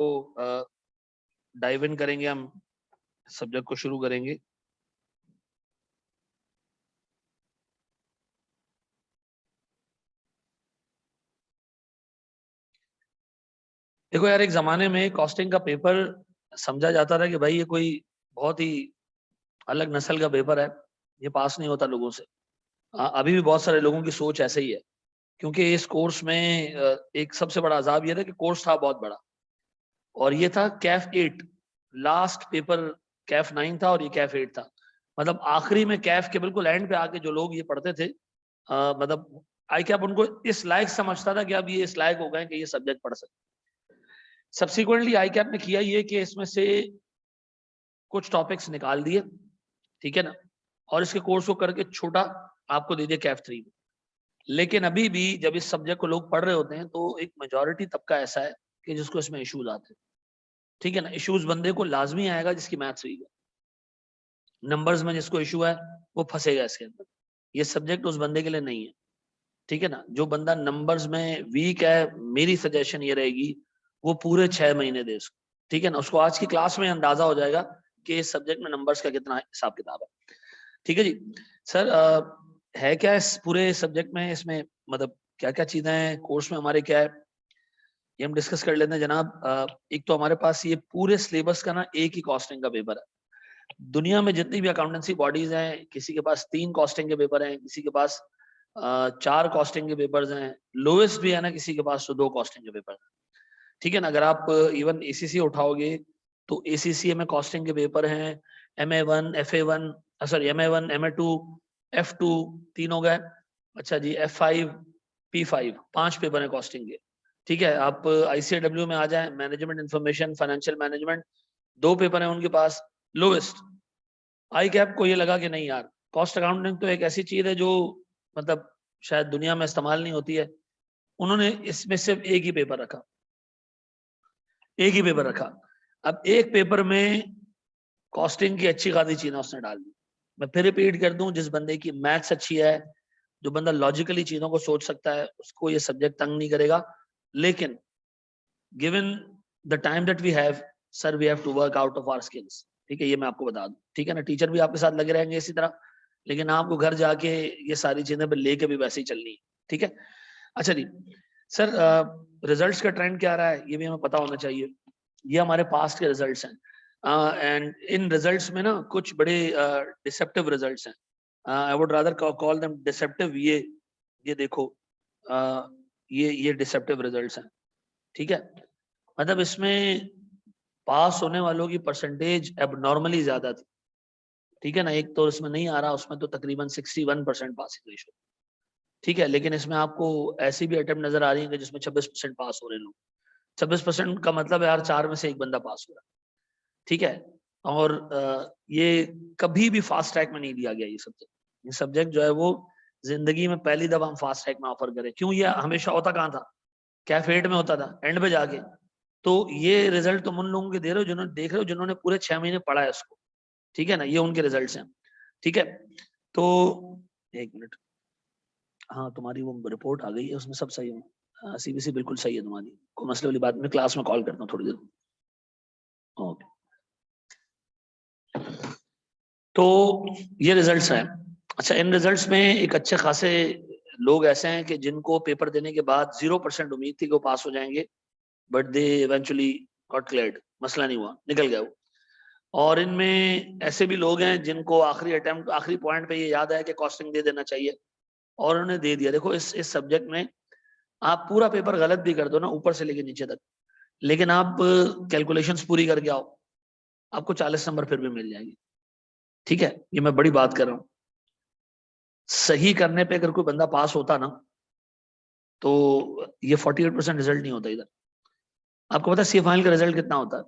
को dive in करेंगे, हम सब्जेक्ट को शुरू करेंगे। देखो यार, एक जमाने में कॉस्टिंग का पेपर समझा जाता था कि भाई ये कोई बहुत ही अलग नस्ल का पेपर है, ये पास नहीं होता लोगों से। अभी भी बहुत सारे लोगों की सोच ऐसे ही है, क्योंकि इस कोर्स में एक सबसे बड़ा अजाब ये था कि कोर्स था बहुत बड़ा, और ये था कैफ 8, लास्ट पेपर कैफ 9 था और ये कैफ 8 था। मतलब आखिरी में कैफ के बिल्कुल एंड पे आके जो लोग ये पढ़ते थे, मतलब आई कैप उनको इस लायक समझता था कि अब ये इस लायक हो गए कि ये सब्जेक्ट पढ़ सकते। सब्सिक्वेंटली आई कैप ने किया ये कि इसमें से कुछ टॉपिक्स निकाल दिए, ठीक है ना, और इसके कोर्स को करके छोटा आपको दे दिया कैफ 3 में। लेकिन अभी भी जब इस सब्जेक्ट को लोग पढ़ रहे होते हैं तो एक मेजॉरिटी तबका ऐसा है कि जिसको इसमें इश्यूज आते हैं, ठीक है ना। इश्यूज बंदे को लाजमी आएगा जिसकी मैथ्स वीक है, नंबर्स में जिसको इशू है वो फंसेगा इसके अंदर। ये सब्जेक्ट उस बंदे के लिए नहीं है, ठीक है ना। जो बंदा नंबर्स में वीक है, मेरी सजेशन ये रहेगी वो पूरे 6 महीने दे उसको, ठीक है ना। उसको आज की क्लास में अंदाजा हो जाएगा कि इस सब्जेक्ट में नंबर्स का कितना हिसाब किताब है, ठीक है जी। सर है क्या इस पूरे सब्जेक्ट में, इसमें मतलब क्या क्या चीजें हैं कोर्स में हमारे, क्या है ये हम डिस्कस कर लेते हैं जनाब। एक तो हमारे पास ये पूरे सिलेबस का ना एक ही कॉस्टिंग का पेपर है। दुनिया में जितनी भी अकाउंटेंसी बॉडीज हैं, किसी के पास 3 कॉस्टिंग के पेपर हैं, किसी के पास 4 कॉस्टिंग के पेपर्स हैं, लोएस्ट भी है ना किसी के पास तो 2 कॉस्टिंग के पेपर हैं, ठीक है ना। अगर आप इवन एसीसी उठाओगे तो एसीसी में कॉस्टिंग के पेपर हैं MA1 FA1, sorry MA1 MA2 F2, 3 हो गए। अच्छा जी, F5 P5, 5 पेपर है कॉस्टिंग के, ठीक है। आप ICAW में आ जाए, management information financial management, 2 paper हैं उनके पास लोएस्ट। आई कैप को ये लगा कि नहीं यार, कॉस्ट अकाउंटिंग तो एक ऐसी चीज है जो मतलब शायद दुनिया में इस्तेमाल नहीं होती है, उन्होंने इसमें सिर्फ एक ही पेपर रखा, एक ही पेपर रखा। अब एक पेपर में कॉस्टिंग की अच्छी खासी चीजें उसने डाल दी। मैं फिर रिपीट कर दूं, जिस बंदे की मैथ्स अच्छी है, जो बंदा लॉजिकली चीजों को सोच सकता है, उसको ये सब्जेक्ट तंग नहीं करेगा। लेकिन given the time that we have, sir we have to work out of our skills, ठीक है, ये मैं आपको बता दूं, ठीक है ना। टीचर भी आपके साथ लगे रहेंगे इसी तरह, लेकिन आपको घर जाके ये सारी चीजें लेके भी वैसे ही चलनी है, ठीक है। अच्छा जी सर, रिजल्ट्स का ट्रेंड क्या रहा है ये भी हमें पता होना चाहिए। ये हमारे पास्ट के रिजल्ट्स हैं, एंड इन रिजल्ट्स में ना कुछ बड़े डिसेप्टिव रिजल्ट्स हैं। I would rather call them deceptive. ये देखो, ये डिसेप्टिव रिजल्ट्स हैं, ठीक है। मतलब इसमें पास होने वालों की परसेंटेज एबनॉर्मली ज्यादा थी, ठीक है ना। एक तो इसमें नहीं आ रहा, उसमें तो तकरीबन 61% पासिंग रेशो, ठीक है। लेकिन इसमें आपको ऐसी भी अटेम्प्ट नजर आ रही है कि जिसमें 26% पास हो रहे हैं लोग। 26% का मतलब है यार 4 में से एक बंदा पास हो रहा है, ठीक है। और ये कभी भी फास्ट ट्रैक में नहीं दिया गया ये सब्जेक्ट जो है वो जिंदगी में पहली दफा हम फास्ट ट्रैक में ऑफर करें। क्यों, ये हमेशा होता कहाँ था, कैफेट में होता था एंड पे जाके। तो ये रिजल्ट तुम उन लोगों के दे रहे हो जिन्होंने देख रहे हो जिन्होंने पूरे 6 महीने पढ़ा है उसको, ठीक है ना। ये उनके रिजल्ट्स हैं, ठीक है। तो एक मिनट, हाँ तुम्हारी वो रिपोर्ट आ गई है, उसमें सब सही है, CBC बिल्कुल सही है तुम्हारी, कोई मसले वाली बात। मैं क्लास में कॉल करता हूँ थोड़ी देर, ओके। तो ये रिजल्ट्स हैं। अच्छा, इन रिजल्ट्स में एक अच्छे खासे लोग ऐसे हैं कि जिनको पेपर देने के बाद 0% उम्मीद थी कि वो पास हो जाएंगे, but they eventually got cleared, मसला नहीं हुआ, निकल गया वो। और इनमें ऐसे भी लोग हैं जिनको आखिरी अटेम्प्ट, आखिरी पॉइंट पे ये याद आया कि कॉस्टिंग दे देना चाहिए, और उन्होंने दे दिया। देखो इस सब्जेक्ट में आप पूरा पेपर गलत भी कर दो ना ऊपर से लेके नीचे तक, लेकिन आप कैलकुलेशंस पूरी करके आओ, आपको 40 नंबर फिर भी मिल जाएंगे, ठीक है। ये मैं बड़ी बात कर रहा हूँ। सही करने पे अगर कोई बंदा पास होता ना, तो ये 48% रिजल्ट नहीं होता इधर। आपको पता है सी फाइनल का रिजल्ट कितना होता है?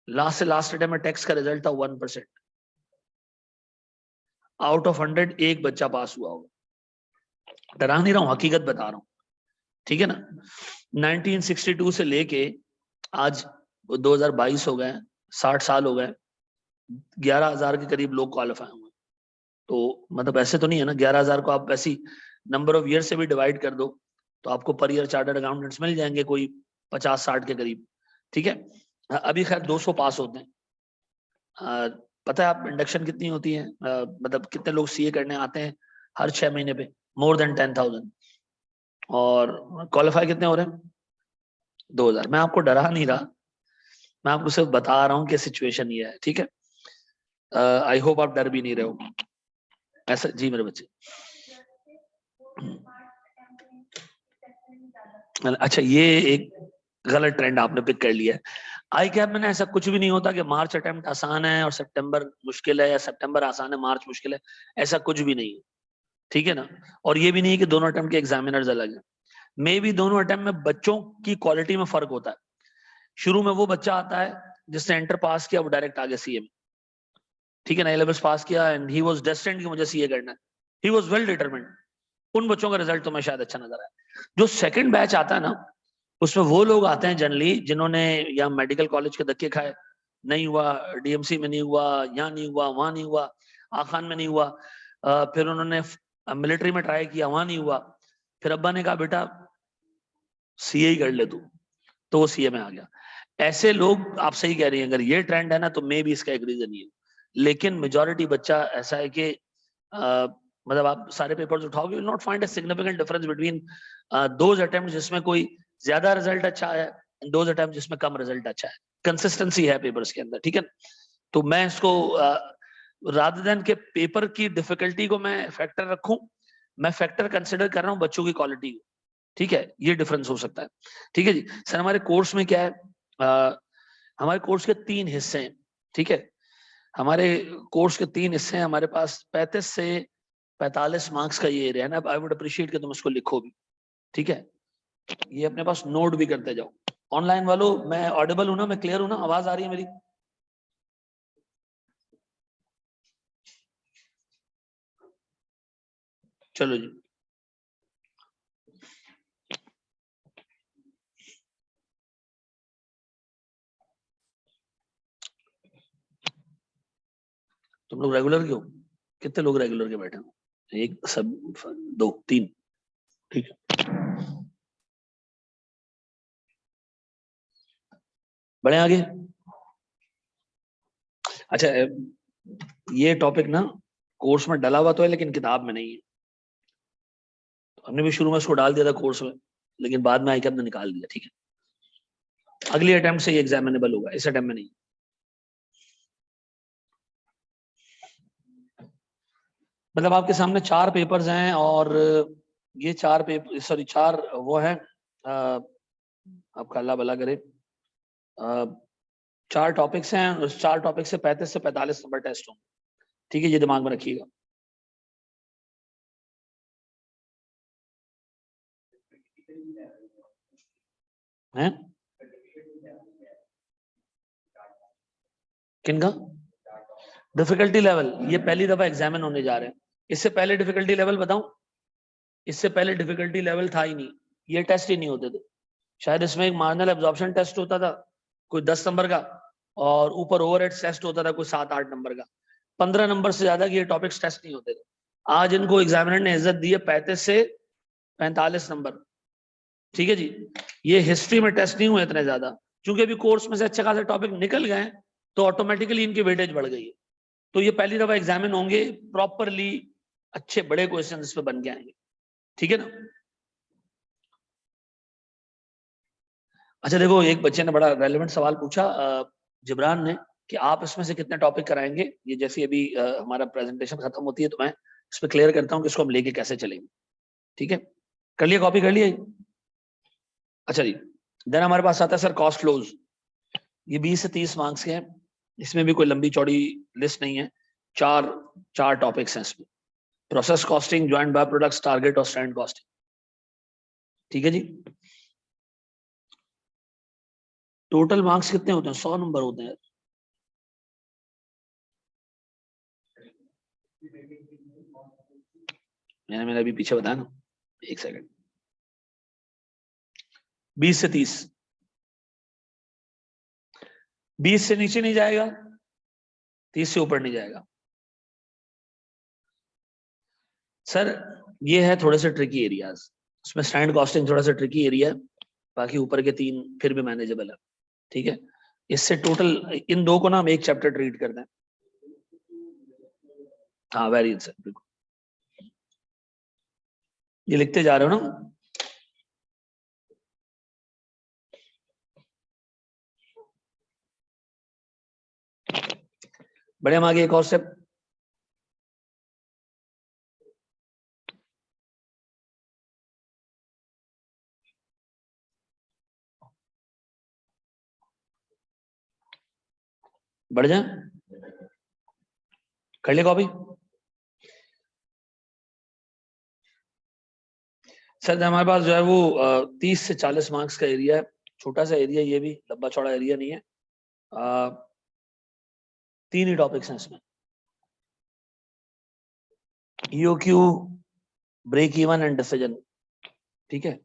लास्ट से लास्ट अटेम्प्ट में टैक्स का रिजल्ट था 1%। आउट ऑफ 100 एक बच्चा पास हुआ होगा। डरा नहीं रहा हूं, हकीकत बता रहा हूं, ठीक है ना। 1962 से लेके आज 2022 हो गए, 60 साल हो गए, 11,000 के करीब लोग क्वालिफाई हुए। तो मतलब ऐसे तो नहीं है ना, 11,000 को आप ऐसी नंबर ऑफ ईयर से भी डिवाइड कर दो तो आपको पर ईयर चार्टर्ड अकाउंटेंट्स मिल जाएंगे कोई 50-60 के करीब, ठीक है, अभी खैर 200 पास होते हैं। पता है आप इंडक्शन कितनी होती है, मतलब कितने लोग सीए करने आते हैं हर 6 महीने पे? More than 10,000। और क्वालिफाई कितने हो रहे हैं? 2000। मैं आपको डरा नहीं रहा, मैं आपको सिर्फ बता रहा हूँ कि सिचुएशन ये है। ठीक है, आई होप आप डर भी नहीं रहे हो ऐसा। जी मेरे बच्चे, अच्छा ये एक गलत ट्रेंड आपने पिक कर लिया है। आई कैप में ना ऐसा कुछ भी नहीं होता कि मार्च अटेम्प्ट आसान है और सितंबर मुश्किल है, या सितंबर आसान है मार्च मुश्किल है, ऐसा कुछ भी नहीं है। ठीक है ना, और ये भी नहीं है कि दोनों अटेम्प्ट के एग्जामिनर्स अलग हैं। मे भी दोनों अटेम्प्ट में बच्चों की क्वालिटी में फर्क होता है। शुरू में वो बच्चा आता है जिसने इंटर पास किया, वो डायरेक्ट आगे सीए में। ठीक है ना, A-levels पास किया एंड ही वाज डेस्टिन्ड कि मुझे सीए करना है, ही वाज वेल डिटरमिन्ड। उन बच्चों का रिजल्ट तुम्हें शायद अच्छा नजर आए। जो सेकंड बैच आता है ना, उसमें वो लोग आते हैं जनरली जिन्होंने या मेडिकल कॉलेज के धक्के खाए, नहीं हुआ, डीएमसी में नहीं हुआ, यहाँ नहीं हुआ, वहां नहीं हुआ, आखान में नहीं हुआ, फिर उन्होंने मिलिट्री में ट्राई किया, वहां नहीं हुआ, फिर अब्बा ने कहा बेटा सीए ही कर ले तू, तो वो सीए में आ गया। ऐसे लोग, आप सही कह रही हैं, अगर ये ट्रेंड है ना तो मे भी इसका एक रीजन ये, लेकिन मेजोरिटी बच्चा ऐसा है कि मतलब आप सारे पेपर्स उठाओगे, will not find a significant difference between those attempt जिसमें कोई ज्यादा रिजल्ट अच्छा है एंड दोज अटेम्प्ट जिसमें कम रिजल्ट अच्छा है। कंसिस्टेंसी है पेपर्स के अंदर। ठीक है, तो मैं इसको रादर देन के पेपर की डिफिकल्टी को मैं फैक्टर रखूं, मैं फैक्टर कंसिडर कर रहा हूं बच्चों की क्वालिटी को। ठीक है, ये डिफरेंस हो सकता है। ठीक है जी सर, हमारे कोर्स में क्या है, हमारे कोर्स के 3 हिस्से हैं। ठीक है, हमारे कोर्स के 3 हिस्से हैं। हमारे पास 35 से 45 मार्क्स का ये एरिया है ना। आई वुड अप्रिशिएट कि तुम इसको लिखो भी। ठीक है, ये अपने पास नोट भी करते जाओ। ऑनलाइन वालों, मैं ऑडिबल हूं ना, मैं क्लियर हूं ना, आवाज आ रही है मेरी? चलो जी, तुम लोग रेगुलर के हो? कितने लोग रेगुलर के बैठे हो? एक, सब, 2, 3? ठीक है, बढ़े आगे। अच्छा, ये टॉपिक ना कोर्स में डला हुआ तो है लेकिन किताब में नहीं है। तो हमने भी शुरू में इसको डाल दिया था कोर्स में, लेकिन बाद में आईकैप ने निकाल दिया। ठीक है, अगली अटेम्प्ट से ये एग्जामिनेबल होगा, इस अटेम्प्ट में नहीं। मतलब आपके सामने 4 पेपर्स हैं और ये 4 पेपर, सॉरी 4 वो हैं, आपका अल्लाह भला करे, 4 टॉपिक्स हैं। उस 4 टॉपिक से 35 से 45 नंबर टेस्ट होंगे। ठीक है, ये दिमाग में रखिएगा। हैं किनका डिफिकल्टी लेवल? ये पहली दफा एग्जामिन होने जा रहे हैं। इससे पहले डिफिकल्टी लेवल बताऊं? इससे पहले डिफिकल्टी लेवल था ही नहीं, ये टेस्ट ही नहीं होते थे। शायद इसमें एक मार्जिनल एब्जॉर्प्शन टेस्ट होता था कोई 10 नंबर का, और ऊपर ओवरहेड टेस्ट होता था कोई 7-8 नंबर का। 15 नंबर से ज्यादा के ये टॉपिक्स टेस्ट नहीं होते थे। आज इनको एग्जामिनर ने इज्जत दी है 35 से 45 नंबर। ठीक है जी, ये हिस्ट्री में टेस्ट नहीं हुए इतने ज्यादा, क्योंकि अभी कोर्स में से अच्छे खासे टॉपिक निकल गए हैं, तो ऑटोमेटिकली इनकी वेटेज बढ़ गई है। तो ये पहली दफा एग्जामिन होंगे प्रॉपरली, अच्छे बड़े क्वेश्चन इस पे बन के आएंगे। ठीक है ना। अच्छा देखो, एक बच्चे ने बड़ा रेलेवेंट सवाल पूछा, जिब्रान ने, कि आप इसमें से कितने टॉपिक कराएंगे। ये जैसे अभी हमारा प्रेजेंटेशन खत्म होती है तो मैं इस पर क्लियर करता हूँ कि इसको हम लेके कैसे चलेंगे। ठीक है, कर लिया, कॉपी कर लिया? अच्छा जी, देन हमारे पास आता है सर कॉस्ट फ्लोज। ये 20 से 30 मार्क्स के हैं। इसमें भी कोई लंबी चौड़ी लिस्ट नहीं है, चार चार टॉपिक्स हैं इसमें। Process costing, joint by products, target और स्टैंड कॉस्टिंग। ठीक है जी, टोटल मार्क्स कितने होते हैं? 100 नंबर होते हैं। मैंने अभी पीछे बताया ना, एक सेकंड। 20 से 30, 20 से नीचे नहीं जाएगा, 30 से ऊपर नहीं जाएगा। सर ये है थोड़े से ट्रिकी एरियाज, उसमें स्टैंड कॉस्टिंग थोड़ा सा ट्रिकी एरिया है, बाकी ऊपर के 3 फिर भी मैनेजेबल है। ठीक है, इससे टोटल इन दो को ना हम एक चैप्टर ट्रीट कर दें। हाँ वेरिएंस है, बिल्कुल ये लिखते जा रहे हो ना। बढ़िया, हम आगे एक और स्टेप। बढ़ जाए, कर ले कॉपी। सर हमारे पास जो है वो 30 से 40 मार्क्स का एरिया है, छोटा सा एरिया, ये भी लंबा चौड़ा एरिया नहीं है। 3 ही टॉपिक्स हैं इसमें, EOQ, break even and decision. ठीक है,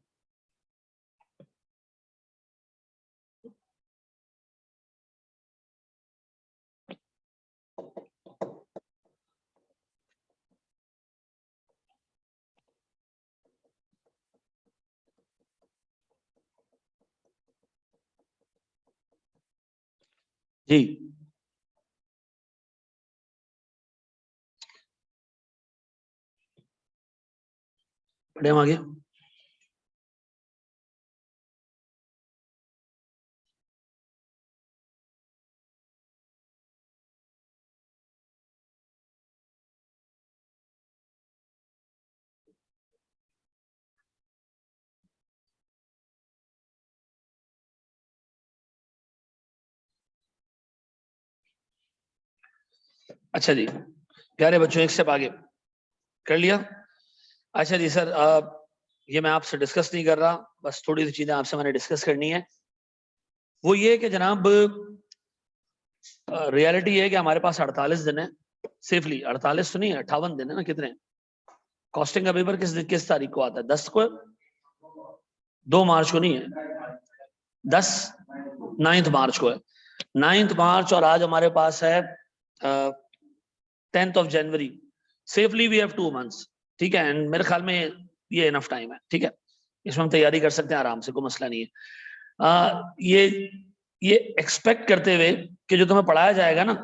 जी बढ़िया, हम आगे। अच्छा जी, प्यारे बच्चों एक स्टेप आगे कर लिया। अच्छा जी सर, ये मैं आपसे डिस्कस नहीं कर रहा, बस थोड़ी सी चीजें आपसे मैंने डिस्कस करनी है। वो ये कि जनाब रियलिटी है कि हमारे पास 48 दिन है, सेफली 48 तो नहीं है, 58 दिन है ना, कितने? कॉस्टिंग का पेपर किस तारीख को आता है? 10 को, 2 मार्च को नहीं है, 10 9 मार्च को है। 9 मार्च और आज हमारे पास है 10 जनवरी। Safely we have 2 months. ठीक है, एंड मेरे ख्याल में ये इनफ टाइम है। ठीक है, इसमें हम तैयारी कर सकते हैं आराम से, कोई मसला नहीं है। ये एक्सपेक्ट करते हुए कि जो तुम्हें पढ़ाया जाएगा ना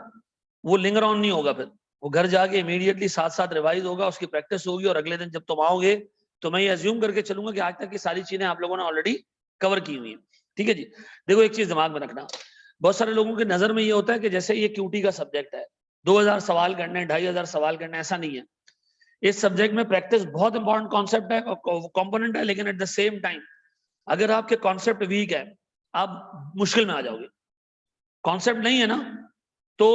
वो लिंगर ऑन नहीं होगा, फिर वो घर जाके इमीडिएटली साथ साथ रिवाइज होगा, उसकी प्रैक्टिस होगी, और अगले दिन जब तुम आओगे तो मैं ये अज्यूम करके चलूंगा कि आज तक की सारी चीजें आप लोगों ने ऑलरेडी कवर की हुई है। ठीक है जी, देखो एक चीज दिमाग में रखना, बहुत सारे लोगों की नजर में ये होता है कि जैसे ये क्यूटी का सब्जेक्ट है, 2000 सवाल करने, 2500 सवाल करने, ऐसा नहीं है। इस सब्जेक्ट में प्रैक्टिस बहुत इंपॉर्टेंट कॉन्सेप्ट है, कंपोनेंट है, लेकिन एट द सेम टाइम अगर आपके कॉन्सेप्ट वीक है आप मुश्किल में आ जाओगे। कॉन्सेप्ट नहीं है ना, तो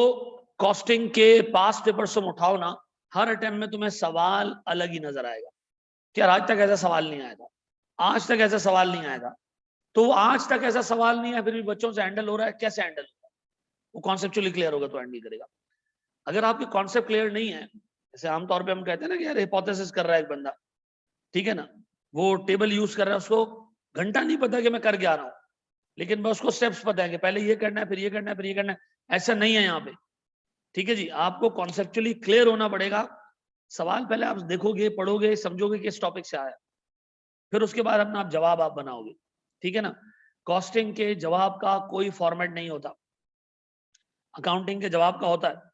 कॉस्टिंग के पास पेपर तुम उठाओ ना, हर अटेम्प्ट में तुम्हें सवाल अलग ही नजर आएगा कि यार आज तक ऐसा सवाल नहीं आया था, आज तक ऐसा सवाल नहीं आया था। तो आज तक ऐसा सवाल नहीं है, फिर भी बच्चों से हैंडल हो रहा है, कैसे हैंडल होगा? वो कॉन्सेप्चुअली क्लियर होगा तो हैंडल करेगा। अगर आपके कॉन्सेप्ट क्लियर नहीं है, जैसे आमतौर पे हम कहते हैं ना कि यार हिपोथेसिस कर रहा है एक बंदा, ठीक है ना, वो टेबल यूज कर रहा है, उसको घंटा नहीं पता कि मैं कर क्या रहा हूं, लेकिन मैं उसको स्टेप्स पता है कि पहले ये करना है, फिर ये करना है, फिर ये करना है। ऐसा नहीं है यहाँ पे। ठीक है जी, आपको कॉन्सेप्चुअली क्लियर होना पड़ेगा। सवाल पहले आप देखोगे, पढ़ोगे, समझोगे कि इस टॉपिक से आया, फिर उसके बाद अपना आप जवाब आप बनाओगे। ठीक है ना, कॉस्टिंग के जवाब का कोई फॉर्मेट नहीं होता, अकाउंटिंग के जवाब का होता है।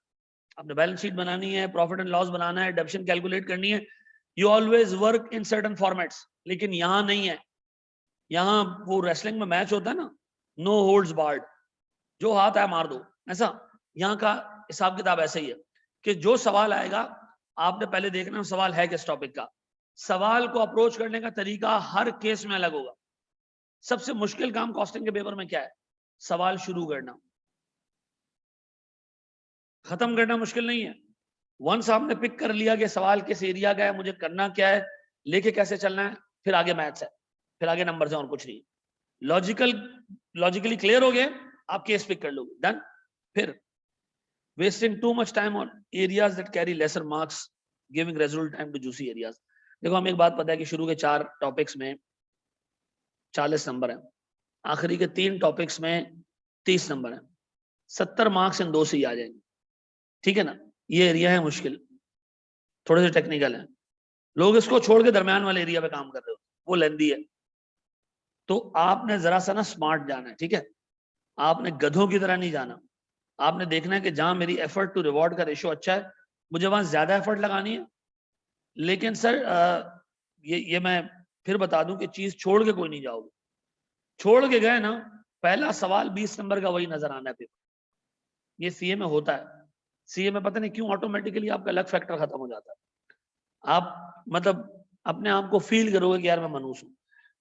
आपने बैलेंस शीट बनानी है, प्रॉफिट एंड लॉस बनाना है, डेप्शन कैलकुलेट करनी है, you always work in certain formats. लेकिन यहाँ नहीं है, यहाँ वो रेसलिंग में मैच होता है ना, नो होल्ड्स बार्ड, जो हाथ है मार दो, ऐसा यहाँ का हिसाब किताब ऐसे ही है कि जो सवाल आएगा आपने पहले देखना सवाल है किस टॉपिक का। सवाल को अप्रोच करने का तरीका हर केस में अलग होगा। सबसे मुश्किल काम कॉस्टिंग के पेपर में क्या है? सवाल शुरू करना, खत्म करना मुश्किल नहीं है। वंस आपने पिक कर लिया कि सवाल किस एरिया का है, मुझे करना क्या है, लेके कैसे चलना है, फिर आगे मैथ्स है, फिर आगे नंबर है और कुछ नहीं। लॉजिकली क्लियर हो गए, आप केस पिक कर लोगे, डन। फिर wasting too much time on areas that carry lesser marks, giving residual time to juicy areas। देखो हमें एक बात पता है कि शुरू के 4 टॉपिक्स में 40 नंबर है, आखिरी के 3 टॉपिक्स में 30 नंबर है, 70 मार्क्स इन 2 से ही आ जाएंगे। ठीक है ना, ये एरिया है मुश्किल, थोड़े से टेक्निकल है, लोग इसको छोड़ के दरमियान वाले एरिया पे काम कर रहे हो, वो लेंदी है। तो आपने जरा सा ना स्मार्ट जाना है। ठीक है, आपने गधों की तरह नहीं जाना। आपने देखना है कि जहां मेरी एफर्ट टू रिवॉर्ड का रेशियो अच्छा है, मुझे वहां ज्यादा एफर्ट लगानी है। लेकिन सर ये मैं फिर बता दूं कि चीज छोड़ के कोई नहीं जाओगे। छोड़ के गए ना, पहला सवाल 20 नंबर का वही नजर आना है पेपर। ये सीए में होता है। सीए में पता नहीं क्यों ऑटोमेटिकली आपका लक फैक्टर खत्म हो जाता है। आप मतलब अपने आप को फील करोगे कि यार मैं मनूस हूं।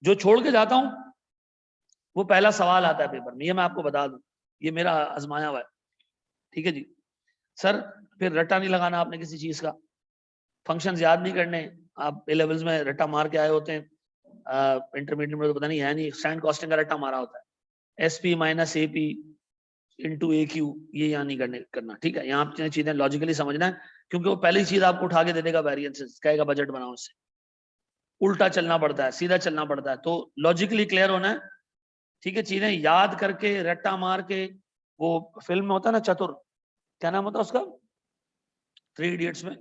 जो छोड़ के जाता हूं वो पहला सवाल आता है पेपर में, ये मैं आपको बता दूं, ये मेरा आजमाया हुआ है। ठीक है जी सर। फिर रट्टा नहीं लगाना आपने किसी चीज का, फंक्शंस याद नहीं करने। आप ए लेवल्स में रट्टा मार के आए होते हैं, इंटरमीडिएट में तो पता नहीं है नहीं, स्टैंड कॉस्टिंग का रट्टा मारा होता है, एसपी माइनस एपी इंटू ए क्यू, ये यहाँ नहीं करना। ठीक है, यहाँ आपने चीजें लॉजिकली समझना है, क्योंकि वो पहली चीज आपको उठा के दे देगा वेरिएंसेस, कहेगा बजट बनाओ, इससे उल्टा चलना पड़ता है, सीधा चलना पड़ता है, तो लॉजिकली क्लियर होना है। ठीक है, चीजें याद करके रट्टा मार के, वो फिल्म में होता है ना चतुर, क्या नाम होता है उसका, 3 इडियट्स में,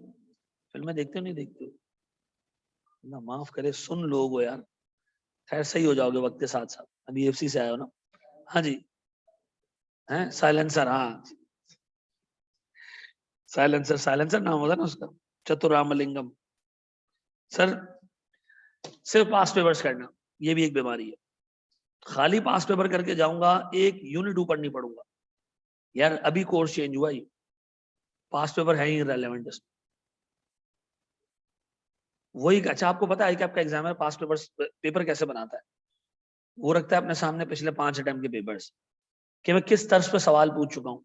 फिल्में देखते हो नहीं देखते हो ना, माफ करे सुन लोग हो यार, खैर सही हो जाओगे वक्त के साथ साथ, अभी एफसी से आए हो ना। हाँ जी, हैं साइलेंसर, हाँ साइलेंसर, साइलेंसर नाम होता है ना उसका, चतुर रामलिंगम। सर सिर्फ पास पेपर्स करना, ये भी एक बीमारी है। खाली पास पेपर करके जाऊंगा, एक यूनिट ऊपर नहीं पढ़ूंगा यार, अभी कोर्स चेंज हुआ, ये पास पेपर है ही इररिलेवेंट। वही, अच्छा आपको पता है कि आपका एग्जामिनर पास पेपर कैसे बनाता है? वो रखता है अपने सामने पिछले 5 अटेम्प्ट के पेपर्स, कि मैं किस तर्ज पे सवाल पूछ चुका हूं,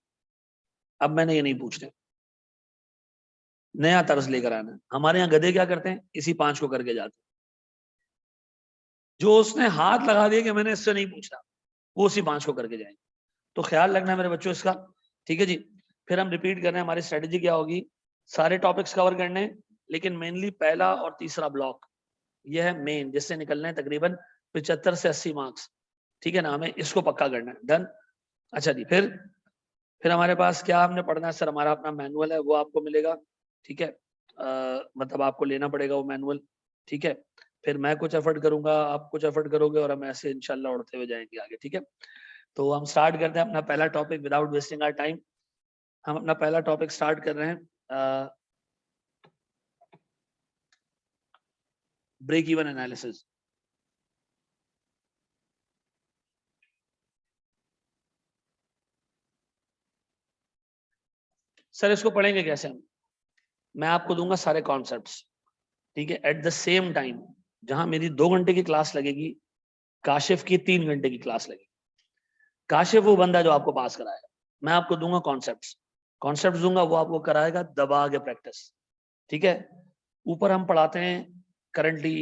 अब मैंने ये नहीं पूछने, नया तर्ज लेकर आना है। हमारे यहाँ गधे क्या करते हैं, इसी 5 को करके जाते हैं। जो उसने हाथ लगा दिया कि मैंने इससे नहीं पूछा, वो उसी 5 को करके जाएंगे। तो ख्याल रखना है मेरे बच्चों इसका। ठीक है जी, फिर हम रिपीट कर रहे हैं, हमारी स्ट्रेटेजी क्या होगी, सारे टॉपिक्स कवर करने, लेकिन मेनली पहला और तीसरा ब्लॉक यह है मेन, जिससे निकलना है तकरीबन 75 से 80 मार्क्स। ठीक है ना, हमें इसको पक्का करना है। डन। अच्छा जी, फिर हमारे पास क्या हमने पढ़ना है सर, हमारा अपना मैनुअल है, वो आपको मिलेगा। ठीक है, मतलब आपको लेना पड़ेगा वो मैनुअल। ठीक है, फिर मैं कुछ एफर्ट करूंगा, आप कुछ एफर्ट करोगे, और हम ऐसे इंशाल्लाह उड़ते हुए जाएंगे आगे। ठीक है, तो हम स्टार्ट करते हैं अपना पहला topic without wasting our time. हम अपना पहला टॉपिक स्टार्ट कर रहे हैं, ब्रेक इवन एनालिसिस। सर इसको पढ़ेंगे कैसे हम, मैं आपको दूंगा सारे कॉन्सेप्ट्स। ठीक है, एट द सेम टाइम, जहां मेरी 2 घंटे की क्लास लगेगी, काशिफ की 3 घंटे की क्लास लगेगी। काशिफ वो बंदा जो आपको पास कराएगा, मैं आपको दूंगा कॉन्सेप्ट्स, कॉन्सेप्ट्स दूंगा, वो आपको कराएगा दबा के प्रैक्टिस। ठीक है, ऊपर हम पढ़ाते हैं, करंटली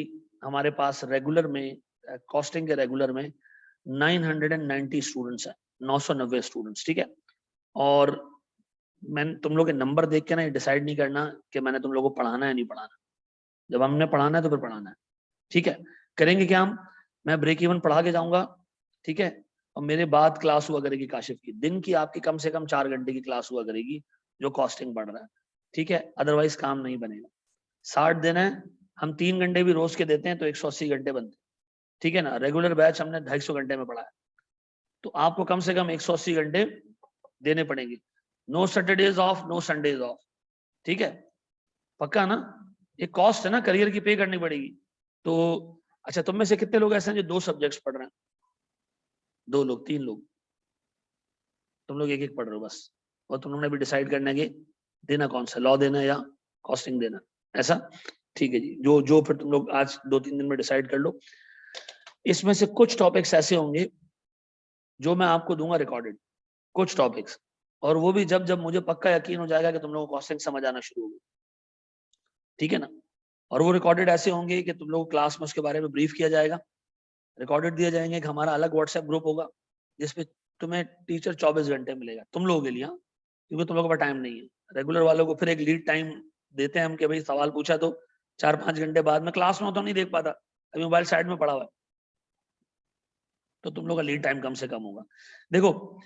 हमारे पास रेगुलर में, कॉस्टिंग के रेगुलर में 990 स्टूडेंट्स हैं, 990 स्टूडेंट्स। ठीक है, और मैं तुम लोग के नंबर देख के ना ये डिसाइड नहीं करना कि मैंने तुम लोगों को पढ़ाना है नहीं पढ़ाना, जब हमने पढ़ाना है तो फिर पढ़ाना है। ठीक है, करेंगे क्या हम, मैं ब्रेक इवन पढ़ा के जाऊंगा। ठीक है, और मेरे बाद क्लास हुआ करेगी काशिफ की, दिन की आपकी कम से कम 4 घंटे की क्लास हुआ करेगी, जो कॉस्टिंग पढ़ रहा है। ठीक है, अदरवाइज काम नहीं बनेगा। 60 दिन है, हम 3 घंटे भी रोज के देते हैं तो 180 घंटे बनते हैं। ठीक है ना, रेगुलर बैच हमने 250 घंटे में पढ़ा है, तो आपको कम से कम 180 घंटे देने पड़ेंगे। No Saturdays off, no Sundays off. ठीक है, पक्का ना, ये कॉस्ट है ना, करियर की पे करनी पड़ेगी। तो अच्छा, तुम में से कितने लोग ऐसे हैं जो 2 सब्जेक्ट्स पढ़ रहे हैं, 2 लोग, 3 लोग, तुम लोग एक एक पढ़ रहे हो बस, और तुम लोगों ने भी डिसाइड करना है कि देना कौन सा, लॉ देना या कॉस्टिंग देना, ऐसा? ठीक है जी, जो जो फिर तुम लोग आज 2-3 दिन में डिसाइड कर लो। इसमें से कुछ टॉपिक्स ऐसे होंगे जो मैं आपको दूंगा रिकॉर्डेड, कुछ टॉपिक्स, और वो भी जब जब मुझे पक्का यकीन हो जाएगा कि तुम लोगों को कॉस्टिंग समझ आना शुरू होगी। ठीक है ना, और वो रिकॉर्डेड ऐसे होंगे कि तुम लोगों को क्लास में उसके बारे में ब्रीफ किया जाएगा, रिकॉर्डेड दिए जाएंगे, कि हमारा अलग व्हाट्सएप ग्रुप होगा जिसपे तुम्हें टीचर 24 घंटे मिलेगा तुम लोगों के लिए, हाँ? क्योंकि तुम लोगों का टाइम नहीं है। रेगुलर वालों को फिर एक लीड टाइम देते हैं हम, कि भाई सवाल पूछा तो 4-5 घंटे बाद में क्लास में, तो नहीं देख पाता, अभी मोबाइल साइड में पड़ा हुआ है, तो तुम लोग का लीड टाइम कम से कम होगा। देखो,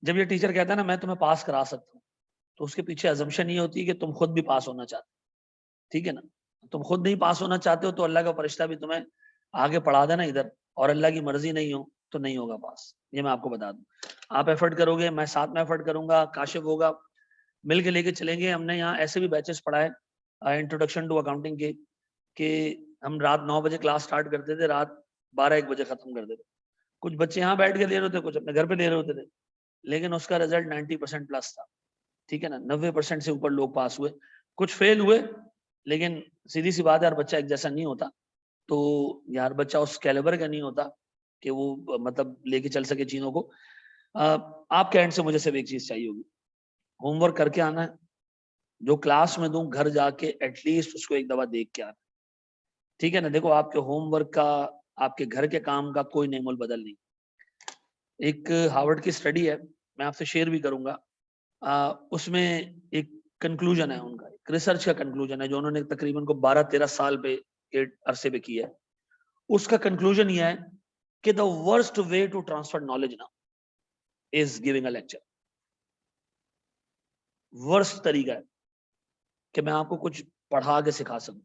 जब ये टीचर कहता है ना मैं तुम्हें पास करा सकता हूँ, तो उसके पीछे अजम्पशन ये होती है कि तुम खुद भी पास होना चाहते हो। ठीक है ना, तुम खुद नहीं पास होना चाहते हो तो अल्लाह का फरिश्ता भी तुम्हें आगे पढ़ा देना इधर, और अल्लाह की मर्जी नहीं हो तो नहीं होगा पास, ये मैं आपको बता दूं। आप एफर्ट करोगे, मैं साथ में एफर्ट करूंगा, काशिफ होगा, मिल के लेके चलेंगे। हमने यहाँ ऐसे भी बैचेस पढ़ाए इंट्रोडक्शन टू अकाउंटिंग के, कि हम रात 9 बजे क्लास स्टार्ट करते थे, रात 12-1 बजे खत्म कर देते। कुछ बच्चे यहाँ बैठ के दे रहे थे, कुछ अपने घर पे दे रहे होते थे, लेकिन उसका रिजल्ट 90% प्लस था। ठीक है ना, 90% से ऊपर लोग पास हुए, कुछ फेल हुए, लेकिन सीधी सी बात है, यार बच्चा एक जैसा नहीं होता। तो यार बच्चा उस कैलिबर का नहीं होता कि वो मतलब लेके चल सके चीजों को। आपके एंड से मुझे सिर्फ एक चीज चाहिए होगी, होमवर्क करके आना है, जो क्लास में दूं घर जाके एटलीस्ट उसको एक दफा देख के आना। ठीक है ना, देखो आपके होमवर्क का, आपके घर के काम का कोई नेमोल बदल नहीं। एक हार्वर्ड की स्टडी है, मैं आपसे शेयर भी करूंगा, उसमें एक कंक्लूजन है उनका, एक रिसर्च का कंक्लूजन है जो उन्होंने तकरीबन को 12-13 साल पे के अरसे पे किया है। उसका कंक्लूजन यह है कि the worst way to transfer knowledge now is giving a lecture. Worst तरीका है कि मैं आपको कुछ पढ़ा के सिखा सकूं।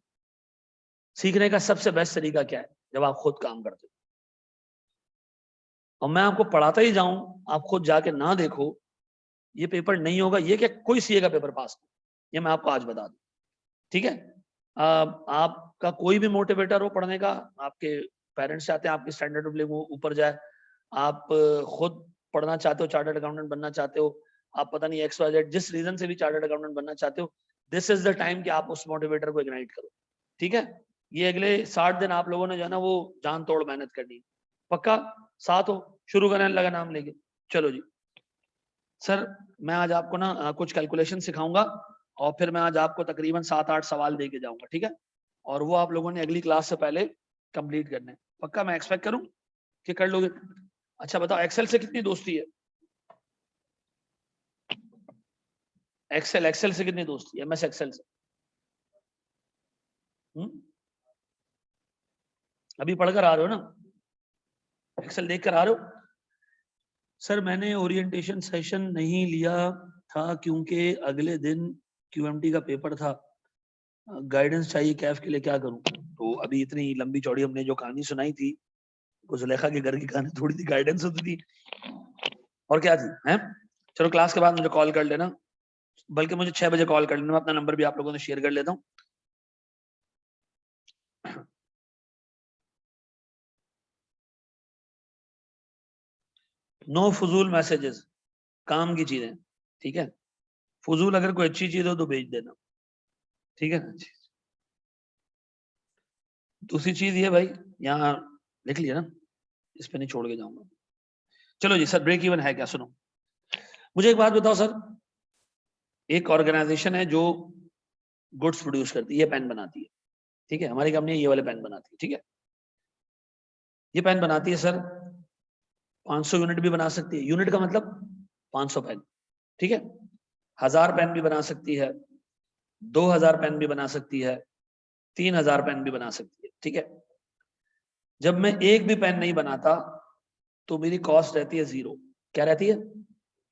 सीखने का सबसे बेस्ट तरीका क्या है? जब आप खुद काम करते हो और मैं आपको पढ़ाता ही जाऊं, आप खुद जाके ना देखो, ये पेपर नहीं होगा। ये क्या कोई सीए का पेपर पास हो, ये मैं आपको आज बता दूं। ठीक है, आपका कोई भी मोटिवेटर हो पढ़ने का, आपके पेरेंट्स चाहते हैं आपकी स्टैंडर्ड ऑफ लिविंग ऊपर जाए, आप खुद पढ़ना चाहते हो, चार्टर्ड अकाउंटेंट बनना चाहते हो, आप पता नहीं XYZ जिस रीजन से भी चार्टर्ड अकाउंटेंट बनना चाहते हो, दिस इज द टाइम कि आप उस मोटिवेटर को इग्नाइट करो। ठीक है, ये अगले 60 दिन आप लोगों ने जो है ना वो जान तोड़ मेहनत करनी, पक्का साथ हो, शुरू करने लगा नाम लेके। चलो जी सर, मैं आज आपको ना कुछ कैलकुलेशन सिखाऊंगा और फिर मैं आज आपको तकरीबन 7-8 सवाल दे के जाऊंगा। ठीक है, और वो आप लोगों ने अगली क्लास से पहले कंप्लीट करने हैं। पक्का मैं एक्सपेक्ट करूं कि कर लोगे। अच्छा बताओ, एक्सेल से कितनी दोस्ती है? एक्सेल से कितनी दोस्ती है? MS एक्सेल से अभी पढ़कर आ रहे हो ना, एक्सेल देख कर आ रहे हो? सर मैंने ओरिएंटेशन सेशन नहीं लिया था क्योंकि अगले दिन QMT का पेपर था, गाइडेंस चाहिए कैफ के लिए, क्या करूं? तो अभी इतनी लंबी चौड़ी हमने जो कहानी सुनाई थी, वो जुलेखा के घर की कहानी थोड़ी सी गाइडेंस होती थी, और क्या थी हैं? चलो क्लास के बाद मुझे कॉल कर लेना, बल्कि मुझे 6 बजे कॉल कर लेना, मैं अपना नंबर भी आप लोगों ने शेयर कर लेता हूँ। नो फजूल मैसेजेस, काम की चीजें। ठीक है, फजूल अगर कोई अच्छी चीज हो तो भेज देना। ठीक है, दूसरी चीज ये भाई, यहाँ लिख लिया ना, इस पे नहीं छोड़ के जाऊंगा। चलो जी सर, ब्रेक इवन है क्या? सुनो मुझे एक बात बताओ सर, एक ऑर्गेनाइजेशन है जो गुड्स प्रोड्यूस करती है, ये पेन बनाती है। ठीक है, हमारी कंपनी ये वाले पेन बनाती है। ठीक है, ये पेन बनाती है सर, 500 यूनिट भी बना सकती है। यूनिट का मतलब 500 पेन। ठीक है, 1000 पेन भी बना सकती है, 2000 पेन भी बना सकती है, 3000 पेन भी बना सकती है। ठीक है, जब मैं एक भी पेन नहीं बनाता तो मेरी कॉस्ट रहती है 0। क्या रहती है?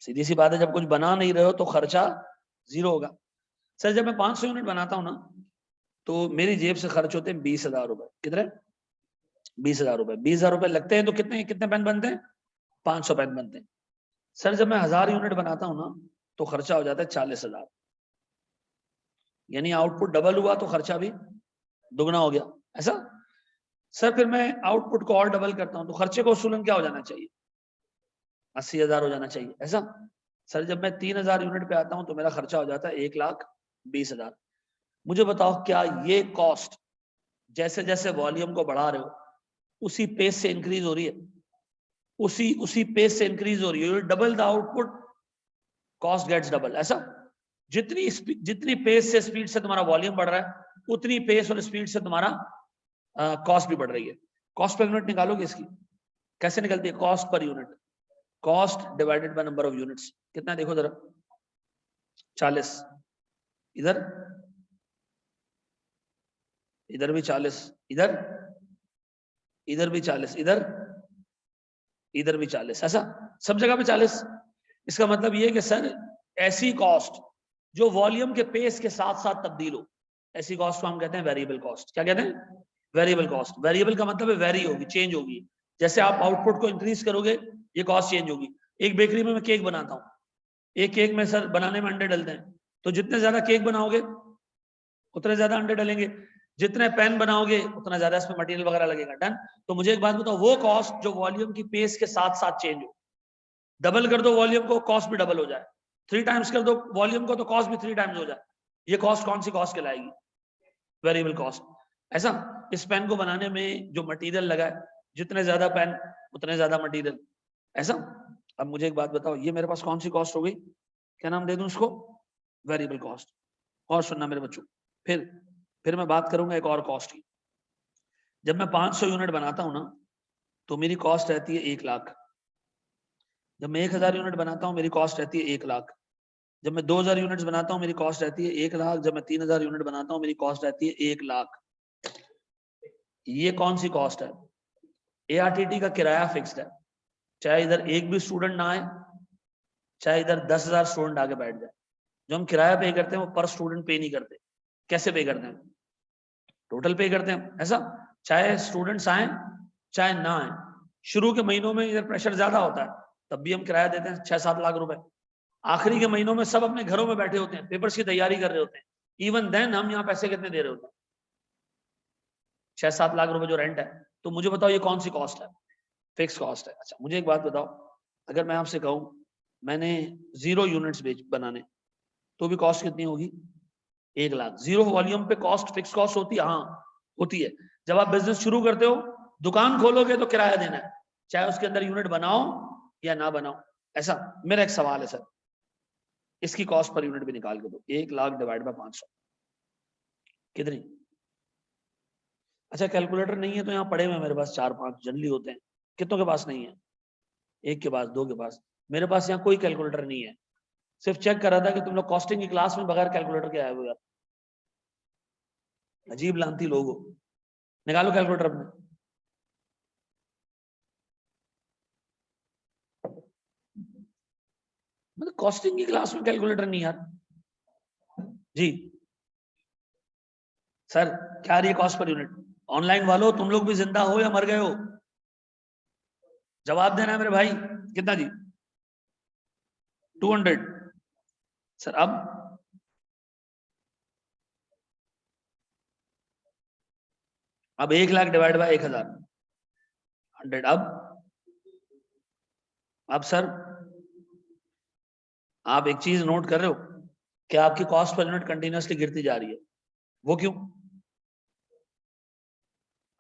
सीधी सी बात है, जब कुछ बना नहीं रहे हो तो खर्चा 0 होगा। सर जब मैं 500 यूनिट बनाता हूं ना, तो मेरी जेब से खर्च होते हैं 20,000 रुपए। कितने? 20,000 रुपए। 20,000 रुपए लगते हैं तो कितने कितने पेन बनते हैं? 500 पेन बनते हैं। सर जब मैं 1000 यूनिट बनाता हूं ना, तो खर्चा हो जाता है 40,000। यानी आउटपुट डबल हुआ तो खर्चा भी दुगना हो गया, ऐसा? सर फिर मैं आउटपुट को और डबल करता हूं तो खर्चे को वसूलन क्या हो जाना चाहिए? 80,000 हो जाना चाहिए, ऐसा? सर जब मैं 3,000 यूनिट पे आता हूं तो मेरा खर्चा हो जाता है 1,20,000। मुझे बताओ, क्या ये कॉस्ट जैसे जैसे वॉल्यूम को बढ़ा रहे हो उसी पेस से इंक्रीज हो रही है? उसी पेस से इंक्रीज हो रही है। Double the output, cost gets double, ऐसा? जितनी पेस से स्पीड से तुम्हारा वॉल्यूम बढ़ रहा है, उतनी पेस और स्पीड से तुम्हारा कॉस्ट भी बढ़ रही है। कॉस्ट पर यूनिट निकालोगे इसकी, कैसे निकलती है? Cost per unit, cost divided by number of units. कितना देखो जरा, 40। इधर इधर भी 40, इधर इधर भी 40, इधर भी 40, ऐसा? सब जगह पे 40। इसका मतलब ये कि सर ऐसी कॉस्ट जो वॉल्यूम के पेस के साथ साथ तब्दील हो, ऐसी कॉस्ट को हम कहते हैं वेरिएबल कॉस्ट। क्या कहते हैं? Variable cost. वेरिएबल का मतलब है वेरी होगी, चेंज होगी। जैसे आप आउटपुट को इंक्रीज करोगे ये कॉस्ट चेंज होगी। एक बेकरी में मैं केक बनाता हूँ, एक केक में सर बनाने में अंडे डलते हैं, तो जितने ज्यादा केक बनाओगे उतने ज्यादा अंडे डलेंगे, जितने पेन बनाओगे उतना ज्यादा इसमें मटेरियल वगैरह लगेगा। डन। तो मुझे एक बात बताओ, वो कॉस्ट जो वॉल्यूम की पेस के साथ साथ चेंज हो, डबल कर दो वॉल्यूम को, कॉस्ट भी डबल हो जाए, 3 टाइम्स कर दो वॉल्यूम को तो कॉस्ट भी 3 टाइम्स हो जाए, ये कॉस्ट कौन सी कॉस्ट कहलाएगी? Variable cost. ऐसा इस पेन को बनाने में जो मटेरियल लगा है, जितने ज्यादा पेन उतने ज्यादा मटेरियल। ऐसा अब मुझे एक बात बताओ, ये मेरे पास कौन सी कॉस्ट हो गई? क्या नाम दे दूं उसको? Variable cost. और सुनना मेरे बच्चों, फिर मैं बात करूंगा एक और कॉस्ट की। जब मैं 500 यूनिट बनाता हूं ना, तो मेरी कॉस्ट रहती है 1 लाख। जब मैं 1000 यूनिट बनाता हूं मेरी कॉस्ट रहती है 1 लाख। जब मैं 2000 यूनिट्स बनाता हूं मेरी कॉस्ट रहती है 1 लाख। जब मैं 3000 यूनिट बनाता हूं मेरी कॉस्ट रहती है 1 लाख। ये कौन सी कॉस्ट है? ARTT का किराया फिक्स्ड है, चाहे इधर एक भी स्टूडेंट ना आए, चाहे इधर 10,000 स्टूडेंट आके बैठ जाए। जो हम किराया पे करते हैं वो पर स्टूडेंट पे नहीं करते। कैसे पे करते हैं? टोटल पे करते हैं। ऐसा चाहे स्टूडेंट्स आए चाहे ना आए, शुरू के महीनों में इधर प्रेशर ज्यादा होता है, तब भी हम किराया देते हैं 6-7 लाख रुपए। आखिरी के महीनों में सब अपने घरों में बैठे होते हैं, पेपर्स की तैयारी कर रहे होते हैं, इवन देन हम यहाँ पैसे कितने दे रहे होते हैं? 6-7 लाख रुपए जो रेंट है। तो मुझे बताओ ये कौन सी कॉस्ट है? फिक्स कॉस्ट है। अच्छा मुझे एक बात बताओ, अगर मैं आपसे कहूं मैंने 0 यूनिट्स बनाने, तो भी कॉस्ट कितनी होगी? 1 लाख। 0 वॉल्यूम पे कॉस्ट फिक्स कॉस्ट होती है? हाँ होती है। जब आप बिजनेस शुरू करते हो, दुकान खोलोगे तो किराया देना है, चाहे उसके अंदर यूनिट बनाओ या ना बनाओ। ऐसा मेरा एक सवाल है सर, इसकी कॉस्ट पर यूनिट भी निकाल के दो। 1 लाख डिवाइड बाय 500 कितनी? अच्छा कैलकुलेटर नहीं है तो यहाँ पड़े हुए मेरे पास 4-5 जनरली होते हैं। कितनों के पास नहीं है? एक के पास, 2 के पास। मेरे पास यहाँ कोई कैलकुलेटर नहीं है। सिर्फ चेक कर रहा था कि तुम लोग कॉस्टिंग की क्लास में बगैर कैलकुलेटर के आए हो यार, अजीब लानती लोग हो। निकालो कैलकुलेटर अपने। मतलब कॉस्टिंग की क्लास में कैलकुलेटर नहीं यार जी। सर क्या रही है कॉस्ट पर यूनिट? ऑनलाइन वालों तुम लोग भी जिंदा हो या मर गए हो? जवाब देना है मेरे भाई। कितना जी? 200। सर अब 1 लाख डिवाइड बाय 1000 100। अब सर आप एक चीज नोट कर रहे हो कि आपकी कॉस्ट पर यूनिट कंटिन्यूअसली गिरती जा रही है। वो क्यों?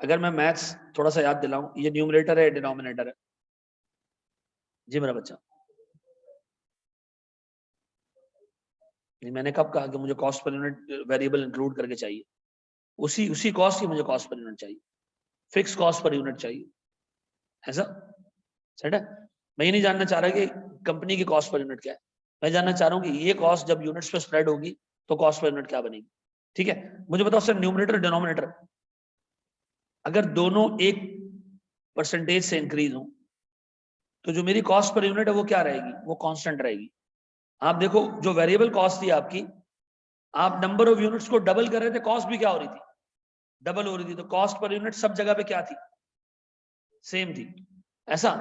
अगर मैं मैथ्स थोड़ा सा याद दिलाऊं, ये न्यूमरेटर है डिनोमिनेटर है? जी मेरा बच्चा, नहीं मैंने कब कहा कि मुझे cost per unit variable include करके चाहिए? उसी कॉस्ट की मुझे कॉस्ट पर यूनिट चाहिए, फिक्स कॉस्ट पर यूनिट चाहिए। ऐसा सेट है? मैं ये नहीं जानना चाह रहा कि कंपनी की कॉस्ट पर यूनिट क्या है, मैं जानना चाह रहा हूँ कि ये कॉस्ट जब यूनिट्स पे स्प्रेड होगी तो कॉस्ट पर यूनिट क्या बनेगी। ठीक है, मुझे बताओ सर न्यूमरेटर डिनोमिनेटर अगर दोनों 1% से इंक्रीज हो तो जो मेरी कॉस्ट पर यूनिट है वो क्या रहेगी? वो कांस्टेंट रहेगी। आप देखो जो वेरिएबल कॉस्ट थी आपकी, आप नंबर ऑफ यूनिट्स को डबल कर रहे थे, कॉस्ट भी क्या हो रही थी? डबल हो रही थी। तो कॉस्ट पर यूनिट सब जगह पे क्या थी? सेम थी। ऐसा।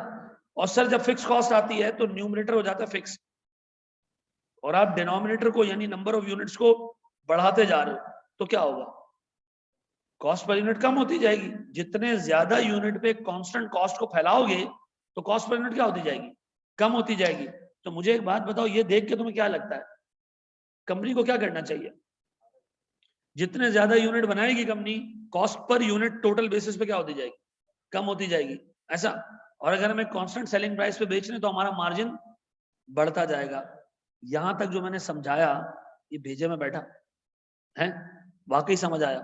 और सर जब फिक्स कॉस्ट आती है तो न्यूमरेटर हो जाता है फिक्स, और आप डिनोमिनेटर को यानी नंबर ऑफ यूनिट्स को बढ़ाते जा रहे हो, तो क्या होगा? कॉस्ट पर यूनिट कम होती जाएगी। जितने ज्यादा यूनिट पे कांस्टेंट कॉस्ट को फैलाओगे तो कॉस्ट पर यूनिट क्या होती जाएगी? कम होती जाएगी। तो मुझे एक बात बताओ, ये देख के तुम्हें क्या लगता है कंपनी को क्या करना चाहिए? जितने ज्यादा यूनिट बनाएगी company, cost per unit total basis पे क्या होती जाएगी? कम होती जाएगी। ऐसा। और अगर हमें कांस्टेंट सेलिंग प्राइस पे बेच रहे तो हमारा मार्जिन बढ़ता जाएगा। यहां तक जो मैंने समझाया, ये भेजे में बैठा है, वाकई समझ आया?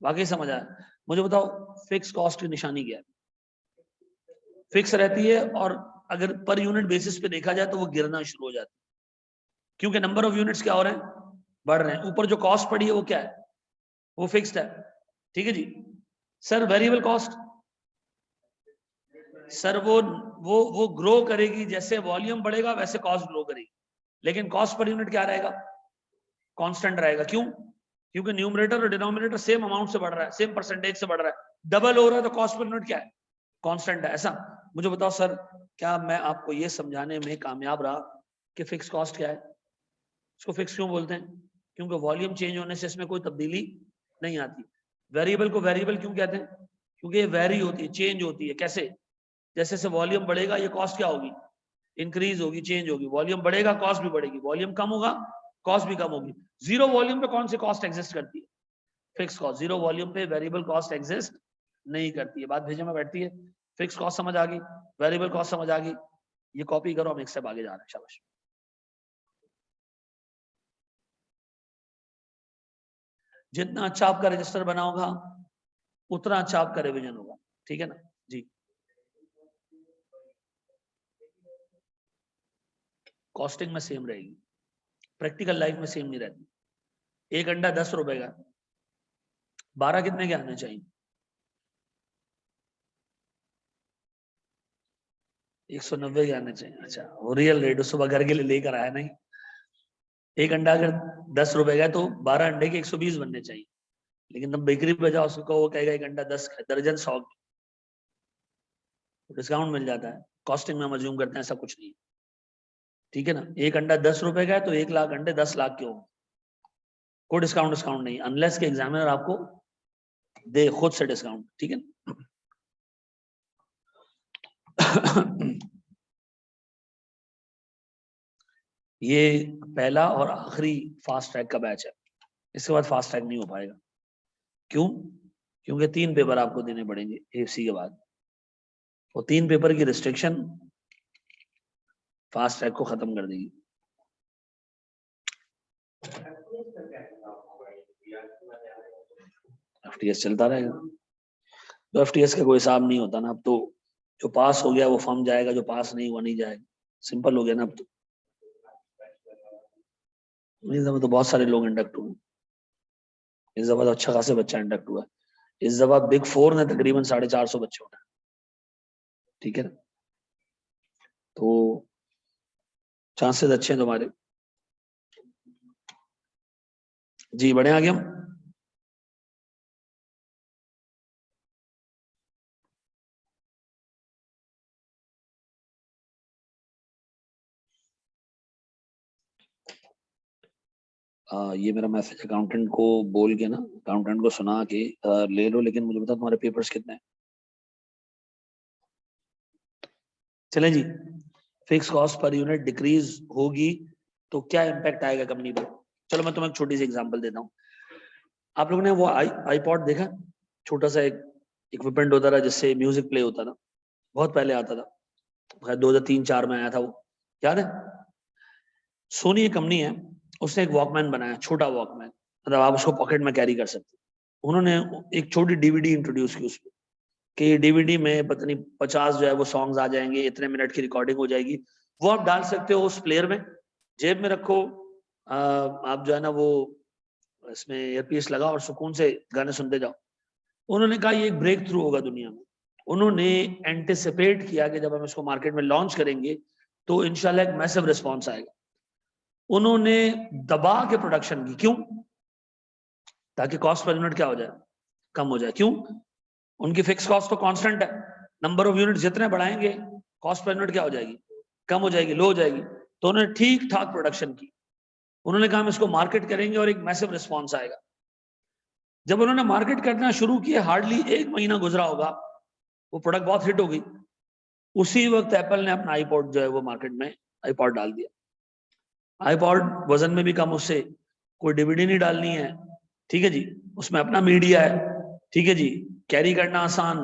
वाकई समझ आया? मुझे बताओ फिक्स कॉस्ट की निशानी क्या है? फिक्स रहती है, और अगर पर यूनिट बेसिस पे देखा जाए तो वो गिरना शुरू हो जाती है, क्योंकि नंबर ऑफ यूनिट्स क्या हो रहे हैं? बढ़ रहे हैं। ऊपर जो कॉस्ट पड़ी है वो क्या है? वो फिक्स्ड है। ठीक है जी। सर वेरिएबल कॉस्ट, सर वो ग्रो करेगी, जैसे वॉल्यूम बढ़ेगा वैसे कॉस्ट ग्रो करेगी, लेकिन कॉस्ट पर यूनिट क्या रहेगा? कांस्टेंट रहेगा। क्यों? क्योंकि न्यूमरेटर और डिनोमिनेटर सेम अमाउंट से बढ़ रहा है, सेम परसेंटेज से बढ़ रहा है। डबल हो रहा है तो कॉस्ट पर यूनिट क्या है? कांस्टेंट है ऐसा। मुझे बताओ सर, क्या मैं आपको ये समझाने में कामयाब रहा कि फिक्स कॉस्ट क्या है? इसको फिक्स क्यों बोलते हैं? क्योंकि वॉल्यूम चेंज होने से इसमें कोई तब्दीली नहीं आती। वेरिएबल को वेरिएबल क्यों कहते हैं? क्योंकि ये वेरी होती है, चेंज होती है। कैसे? जैसे जैसे वॉल्यूम बढ़ेगा ये कॉस्ट क्या होगी? इंक्रीज होगी, चेंज होगी। वॉल्यूम बढ़ेगा, कॉस्ट भी बढ़ेगी। वॉल्यूम कम होगा, कॉस्ट भी कम होगी। जीरो वॉल्यूम पे कौन सी कॉस्ट एग्जिस्ट करती है? Fix cost. जीरो वॉल्यूम पे वेरिएबल कॉस्ट एग्जिस्ट नहीं करती है। बात भेजे में बैठती है। फिक्स कॉस्ट समझ आ गई, वेरिएबल कॉस्ट समझ आ गई। ये कॉपी करो, हम एक स्टेप आगे जा रहे हैं। शाबाश। जितना अच्छा आपका रजिस्टर बना होगा उतना अच्छा आपका रिवीजन होगा। ठीक है ना जी? कॉस्टिंग में सेम रहेगी, प्रैक्टिकल लाइफ में सेम नहीं रहती। एक अंडा 10 रुपए का, 12 कितने के आने चाहिए? 190 के आने चाहिए। अच्छा, वो रियल रेट सुबह घर के लिए लेकर आया नहीं। एक अंडा अगर 10 रुपए का है तो 12 अंडे के 120 बनने चाहिए। लेकिन तुम बेकरी पे जाओ, उसको वो कहेगा एक अंडा 10 दर्जन 100, डिस्काउंट मिल जाता है। कॉस्टिंग में हम अज्यूम करते हैं ऐसा कुछ नहीं। ठीक है ना? एक अंडा 10 रुपए का है तो 1 लाख अंडे 10 लाख के होंगे। कोई डिस्काउंट नहीं, अनलेस के एग्जामिनर आपको दे खुद से डिस्काउंट। ठीक है ना? ये पहला और आखिरी फास्ट ट्रैक का बैच है। इसके बाद फास्ट ट्रैक नहीं हो पाएगा। क्यों? क्योंकि 3 पेपर आपको देने पड़ेंगे एफसी के बाद। वो 3 पेपर की रिस्ट्रिक्शन फास्ट ट्रैक को खत्म कर देगी। एफटीएस चलता रहेगा। तो एफटीएस का कोई हिसाब नहीं होता ना अब तो। जो पास हो गया वो फॉर्म जाएगा, जो पास नहीं हुआ नहीं जाएगा। सिंपल हो गया ना अब तो। इस दफा तो बहुत सारे लोग इंडक्ट हुए। इस दफा तो अच्छा खासा बच्चा इंडक्ट हुआ। इस दफा बिग 4 ने तकरीबन 450 बच्चे उठाए। ठीक है ना? तो चांसेस अच्छे हैं तुम्हारे। जी बढ़े आगे हम। ये मेरा मैसेज अकाउंटेंट को बोल के ना, अकाउंटेंट को सुना के ले लो। लेकिन मुझे बता तुम्हारे पेपर्स कितने हैं? चले जी। Fix cost per unit decrease होगी तो क्या इम्पैक्ट आएगा कंपनी पर? चलो मैं तुम्हें एक छोटी सी एग्जांपल देता हूँ। आप लोगों ने वो आईपॉड देखा? छोटा सा एक इक्विपमेंट होता था जिससे म्यूजिक प्ले होता था। बहुत पहले आता था, 2003-4 में आया था वो, याद है? सोनी एक कंपनी है, उसने एक वॉकमैन बनाया, छोटा वॉकमैन, मतलब आप उसको पॉकेट में कैरी कर सकते। उन्होंने एक छोटी डीवीडी इंट्रोड्यूस की उसमें, कि डीवीडी में पता नहीं 50 जो है वो सॉन्ग्स आ जाएंगे, इतने मिनट की रिकॉर्डिंग हो जाएगी। वो आप डाल सकते हो उस प्लेयर में, जेब में रखो। आप जो है ना वो इसमें ईयरपीस लगाओ और सुकून से गाने सुनते जाओ। उन्होंने कहा ये एक ब्रेक थ्रू होगा दुनिया में। उन्होंने एंटिसिपेट किया कि जब हम इसको मार्केट में लॉन्च करेंगे तो इंशाल्लाह एक मैसिव रिस्पॉन्स आएगा। उन्होंने दबा के प्रोडक्शन की। क्यों? ताकि कॉस्ट पर यूनिट क्या हो जाए, कम हो जाए। क्यों? उनकी फिक्स कॉस्ट तो कांस्टेंट है, नंबर ऑफ यूनिट जितने बढ़ाएंगे कॉस्ट पर यूनिट क्या हो जाएगी, कम हो जाएगी, लो हो जाएगी। तो उन्होंने ठीक ठाक प्रोडक्शन की। उन्होंने कहा हम इसको मार्केट करेंगे और एक मैसिव रिस्पॉन्स आएगा। जब उन्होंने मार्केट करना शुरू किया, हार्डली 1 महीना गुजरा होगा, वो प्रोडक्ट बहुत हिट हो गई। उसी वक्त एप्पल ने अपना आईपॉड जो है वो मार्केट में आईपॉड डाल दिया। आईपॉड वजन में भी कम, उससे कोई डीवीडी नहीं डालनी है। ठीक है जी, उसमें अपना मीडिया है। ठीक है जी, कैरी करना आसान,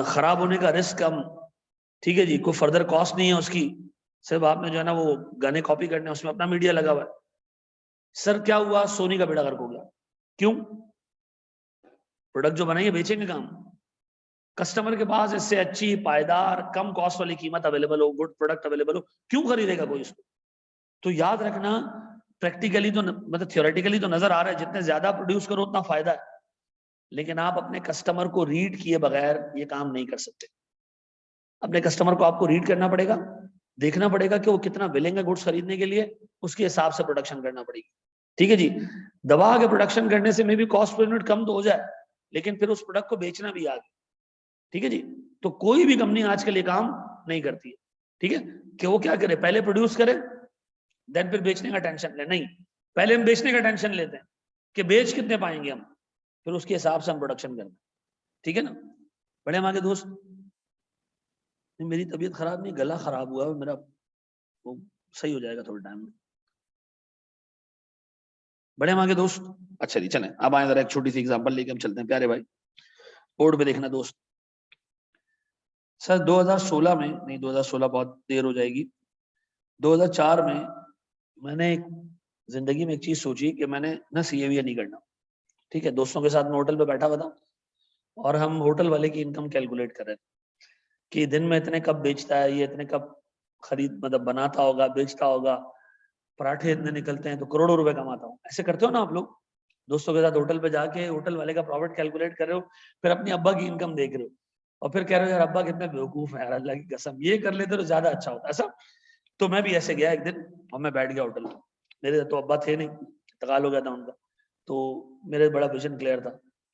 खराब होने का रिस्क कम। ठीक है जी, कोई फर्दर कॉस्ट नहीं है उसकी, सिर्फ आपने जो है ना वो गाने कॉपी करने हैं, उसमें अपना मीडिया लगा हुआ है। सर क्या हुआ? सोनी का बेड़ा गर्क हो गया। क्यों? प्रोडक्ट जो बनाएंगे बेचेंगे काम, कस्टमर के पास इससे अच्छी पायदार कम कॉस्ट वाली कीमत अवेलेबल हो, गुड प्रोडक्ट अवेलेबल हो, क्यों खरीदेगा कोई इसको? तो याद रखना, प्रैक्टिकली तो मतलब थियोरेटिकली तो नजर आ रहा है जितने ज्यादा प्रोड्यूस करो उतना फायदा है, लेकिन आप अपने कस्टमर को रीड किए बगैर ये काम नहीं कर सकते। अपने कस्टमर को आपको रीड करना पड़ेगा, देखना पड़ेगा कि वो कितना विलिंग है गुड्स खरीदने के लिए, उसके हिसाब से प्रोडक्शन करना पड़ेगी। ठीक है जी, दबा के प्रोडक्शन करने से मे भी कॉस्ट पर यूनिट कम तो हो जाए, लेकिन फिर उस प्रोडक्ट को बेचना भी आगे। ठीक है जी। तो कोई भी कंपनी आजकल ये काम नहीं करती है, ठीक है, कि वो क्या करे, पहले प्रोड्यूस करे देन फिर बेचने का टेंशन ले, नहीं, पहले हम बेचने का टेंशन लेते हैं कि बेच कितने पाएंगे हम, फिर उसके हिसाब से हम प्रोडक्शन करते हैं, ठीक है ना। बड़े हमारे दोस्त, मेरी तबीयत खराब नहीं, गला खराब हुआ है मेरा, वो सही हो जाएगा थोड़े टाइम में। बड़े हमारे दोस्त, अच्छा जी चलें, अब आए जरा एक छोटी सी एग्जांपल लेके हम चलते हैं प्यारे भाई, बोर्ड पे देखना दोस्त। सर 2016 में, नहीं 2016 बहुत देर हो जाएगी, 2004 में मैंने एक जिंदगी में एक चीज सोची कि मैंने ना सीए नहीं करना, ठीक है। दोस्तों के साथ मैं होटल पे बैठा हुआ था और हम होटल वाले की इनकम कैलकुलेट कर रहे थे कि दिन में इतने कप बेचता है, ये इतने कप खरीद मतलब बनाता होगा, बेचता होगा, पराठे इतने निकलते हैं तो करोड़ों रुपए कमाता हूँ। ऐसे करते हो ना आप लोग, दोस्तों के साथ होटल पे जाके होटल वाले का प्रॉफिट कैलकुलेट कर रहे हो, फिर अपनी अब्बा की इनकम देख रहे हो और फिर कह रहे हो यार अब्बा कितने बेवकूफ है यार, अल्लाह की कसम, ये कर लेते तो ज्यादा अच्छा होता ऐसा। तो मैं भी ऐसे गया एक दिन और मैं बैठ गया होटल में, मेरे तो अब्बा थे नहीं, इंतकाल हो गया था उनका, तो मेरे बड़ा विजन क्लियर था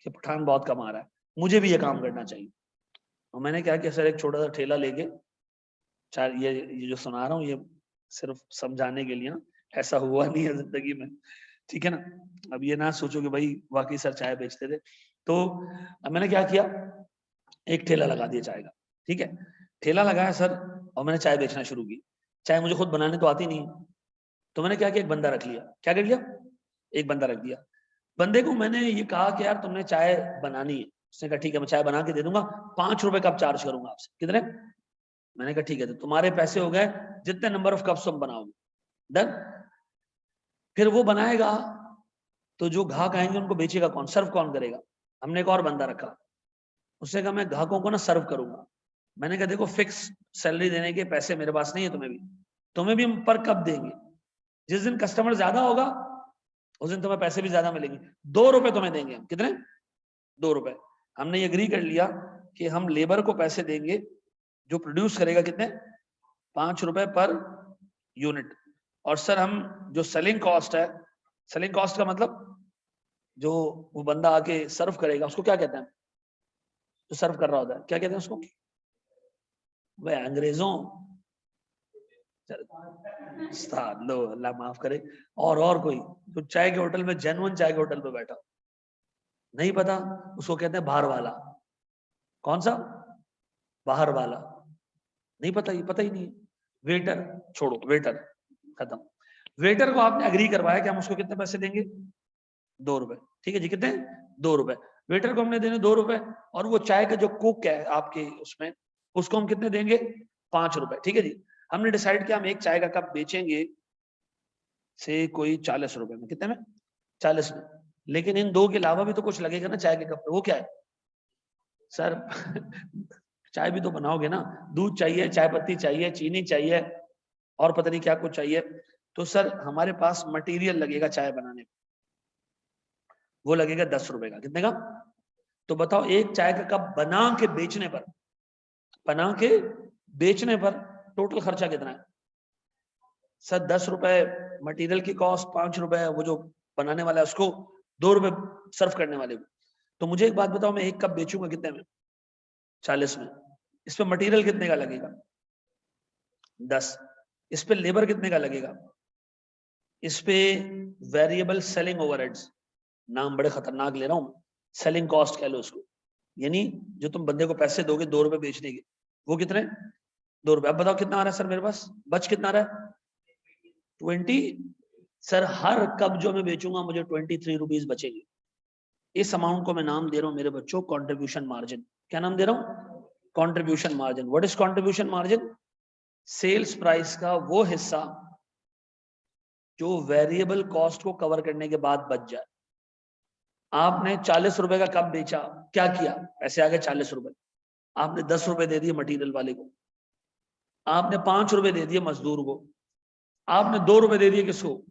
कि पठान बहुत कमा रहा है, मुझे भी ये काम करना चाहिए। और मैंने क्या किया सर, एक छोटा सा ठेला लेके, चार ये जो सुना रहा हूँ ये सिर्फ समझाने के लिए ना, ऐसा हुआ नहीं है जिंदगी में, ठीक है ना। अब ये ना सोचो कि भाई वाकई सर चाय बेचते थे। तो अब मैंने क्या किया, एक ठेला लगा दिया चाय का, ठीक है, ठेला लगाया सर और मैंने चाय बेचना शुरू की। चाय मुझे खुद बनाने तो आती नहीं, तो मैंने क्या किया, एक बंदा रख लिया। क्या कर लिया, एक बंदा रख दिया। बंदे को मैंने ये कहा कि यार तुमने चाय बनानी है, उसने कहा ठीक है मैं चाय बना के दे दूंगा, 5 रुपए कप चार्ज करूंगा आपसे। कितने, मैंने कहा ठीक है, तो तुम्हारे पैसे हो गए जितने नंबर ऑफ कप्स तुम बनाओगे, डन। फिर वो बनाएगा तो जो ग्राहक आएंगे उनको बेचेगा कौन, सर्व कौन करेगा। हमने एक और बंदा रखा, उसने कहा मैं ग्राहकों को ना सर्व करूंगा। मैंने कहा देखो फिक्स सैलरी देने के पैसे मेरे पास नहीं है, तुम्हें भी हम पर कप देंगे, जिस दिन कस्टमर ज्यादा होगा उस दिन तुम्हें पैसे भी ज्यादा मिलेंगे, 2 रुपए तुम्हें देंगे हम। कितने, 2 रुपए। हमने ये एग्री कर लिया कि हम लेबर को पैसे देंगे जो प्रोड्यूस करेगा, कितने, 5 रुपए पर यूनिट। और सर हम जो सेलिंग कॉस्ट है, सेलिंग कॉस्ट का मतलब जो वो बंदा आके सर्व करेगा उसको क्या कहते हैं, जो सर्व कर रहा होता है क्या कहते हैं उसको, वह अंग्रेजों, लो अल्लाह माफ करे, और कोई जो चाय के होटल में, जेन्युइन चाय के होटल पे बैठा नहीं पता, उसको कहते हैं बाहर वाला। कौन सा, बाहर वाला, नहीं पता, ये पता ही नहीं। वेटर, छोड़ो वेटर, खत्म। वेटर को आपने एग्री करवाया कि हम उसको कितने पैसे देंगे, 2 रुपए, ठीक है जी, कितने, 2 रुपए। वेटर को हमने देने 2 रुपए, और वो चाय का जो कुक है आपके उसमें, उसको हम कितने देंगे, 5 रुपए, ठीक है जी। हमने डिसाइड किया हम एक चाय का कप बेचेंगे से कोई 40 रुपए में, कितने में, 40 में। लेकिन इन दो के अलावा भी तो कुछ लगेगा ना चाय के कप पे, वो क्या है सर चाय भी तो बनाओगे ना, दूध चाहिए, चाय पत्ती चाहिए, चीनी चाहिए, और पता नहीं क्या कुछ चाहिए। तो सर हमारे पास मटेरियल लगेगा चाय बनाने, वो लगेगा 10 रुपए का। कितने का, तो बताओ एक चाय का कप बना के बेचने पर, बना के बेचने पर टोटल खर्चा कितना है सर, 10 रुपए मटेरियल की कॉस्ट, 5 रुपए वो जो बनाने वाला है उसको, 2 रुपए सर्व करने वाले को। तो मुझे एक बात बताओ, मैं एक कप बेचूंगा कितने में, 40 में। इस पे मटेरियल कितने का लगेगा, 10। इस पे लेबर कितने का लगेगा, इस पे वेरिएबल सेलिंग ओवरहेड्स, नाम बड़े खतरनाक ले रहा हूं, सेलिंग कॉस्ट कह लो उसको, यानी जो तुम बंदे को पैसे दोगे 2 रुपए बेचने के, वो कितने, 2 रुपए। अब बताओ कितना आ रहा है सर मेरे पास, बच कितना आ रहा है, 20। सर हर कप जो मैं बेचूंगा मुझे 23 रुपीज बचेगी। इस अमाउंट को मैं नाम दे रहा हूं मेरे बच्चों, कंट्रीब्यूशन मार्जिन। क्या नाम दे रहा हूं, contribution margin. What is contribution margin, sales price का वो हिस्सा जो वेरिएबल कॉस्ट को कवर करने के बाद बच जाए। आपने 40 रुपए का कप बेचा, क्या किया, पैसे आ गए 40 रुपए, आपने 10 रुपए दे दिए मटेरियल वाले को, आपने 5 रुपए दे दिए मजदूर को, आपने 2 रुपए दे दिए किसको,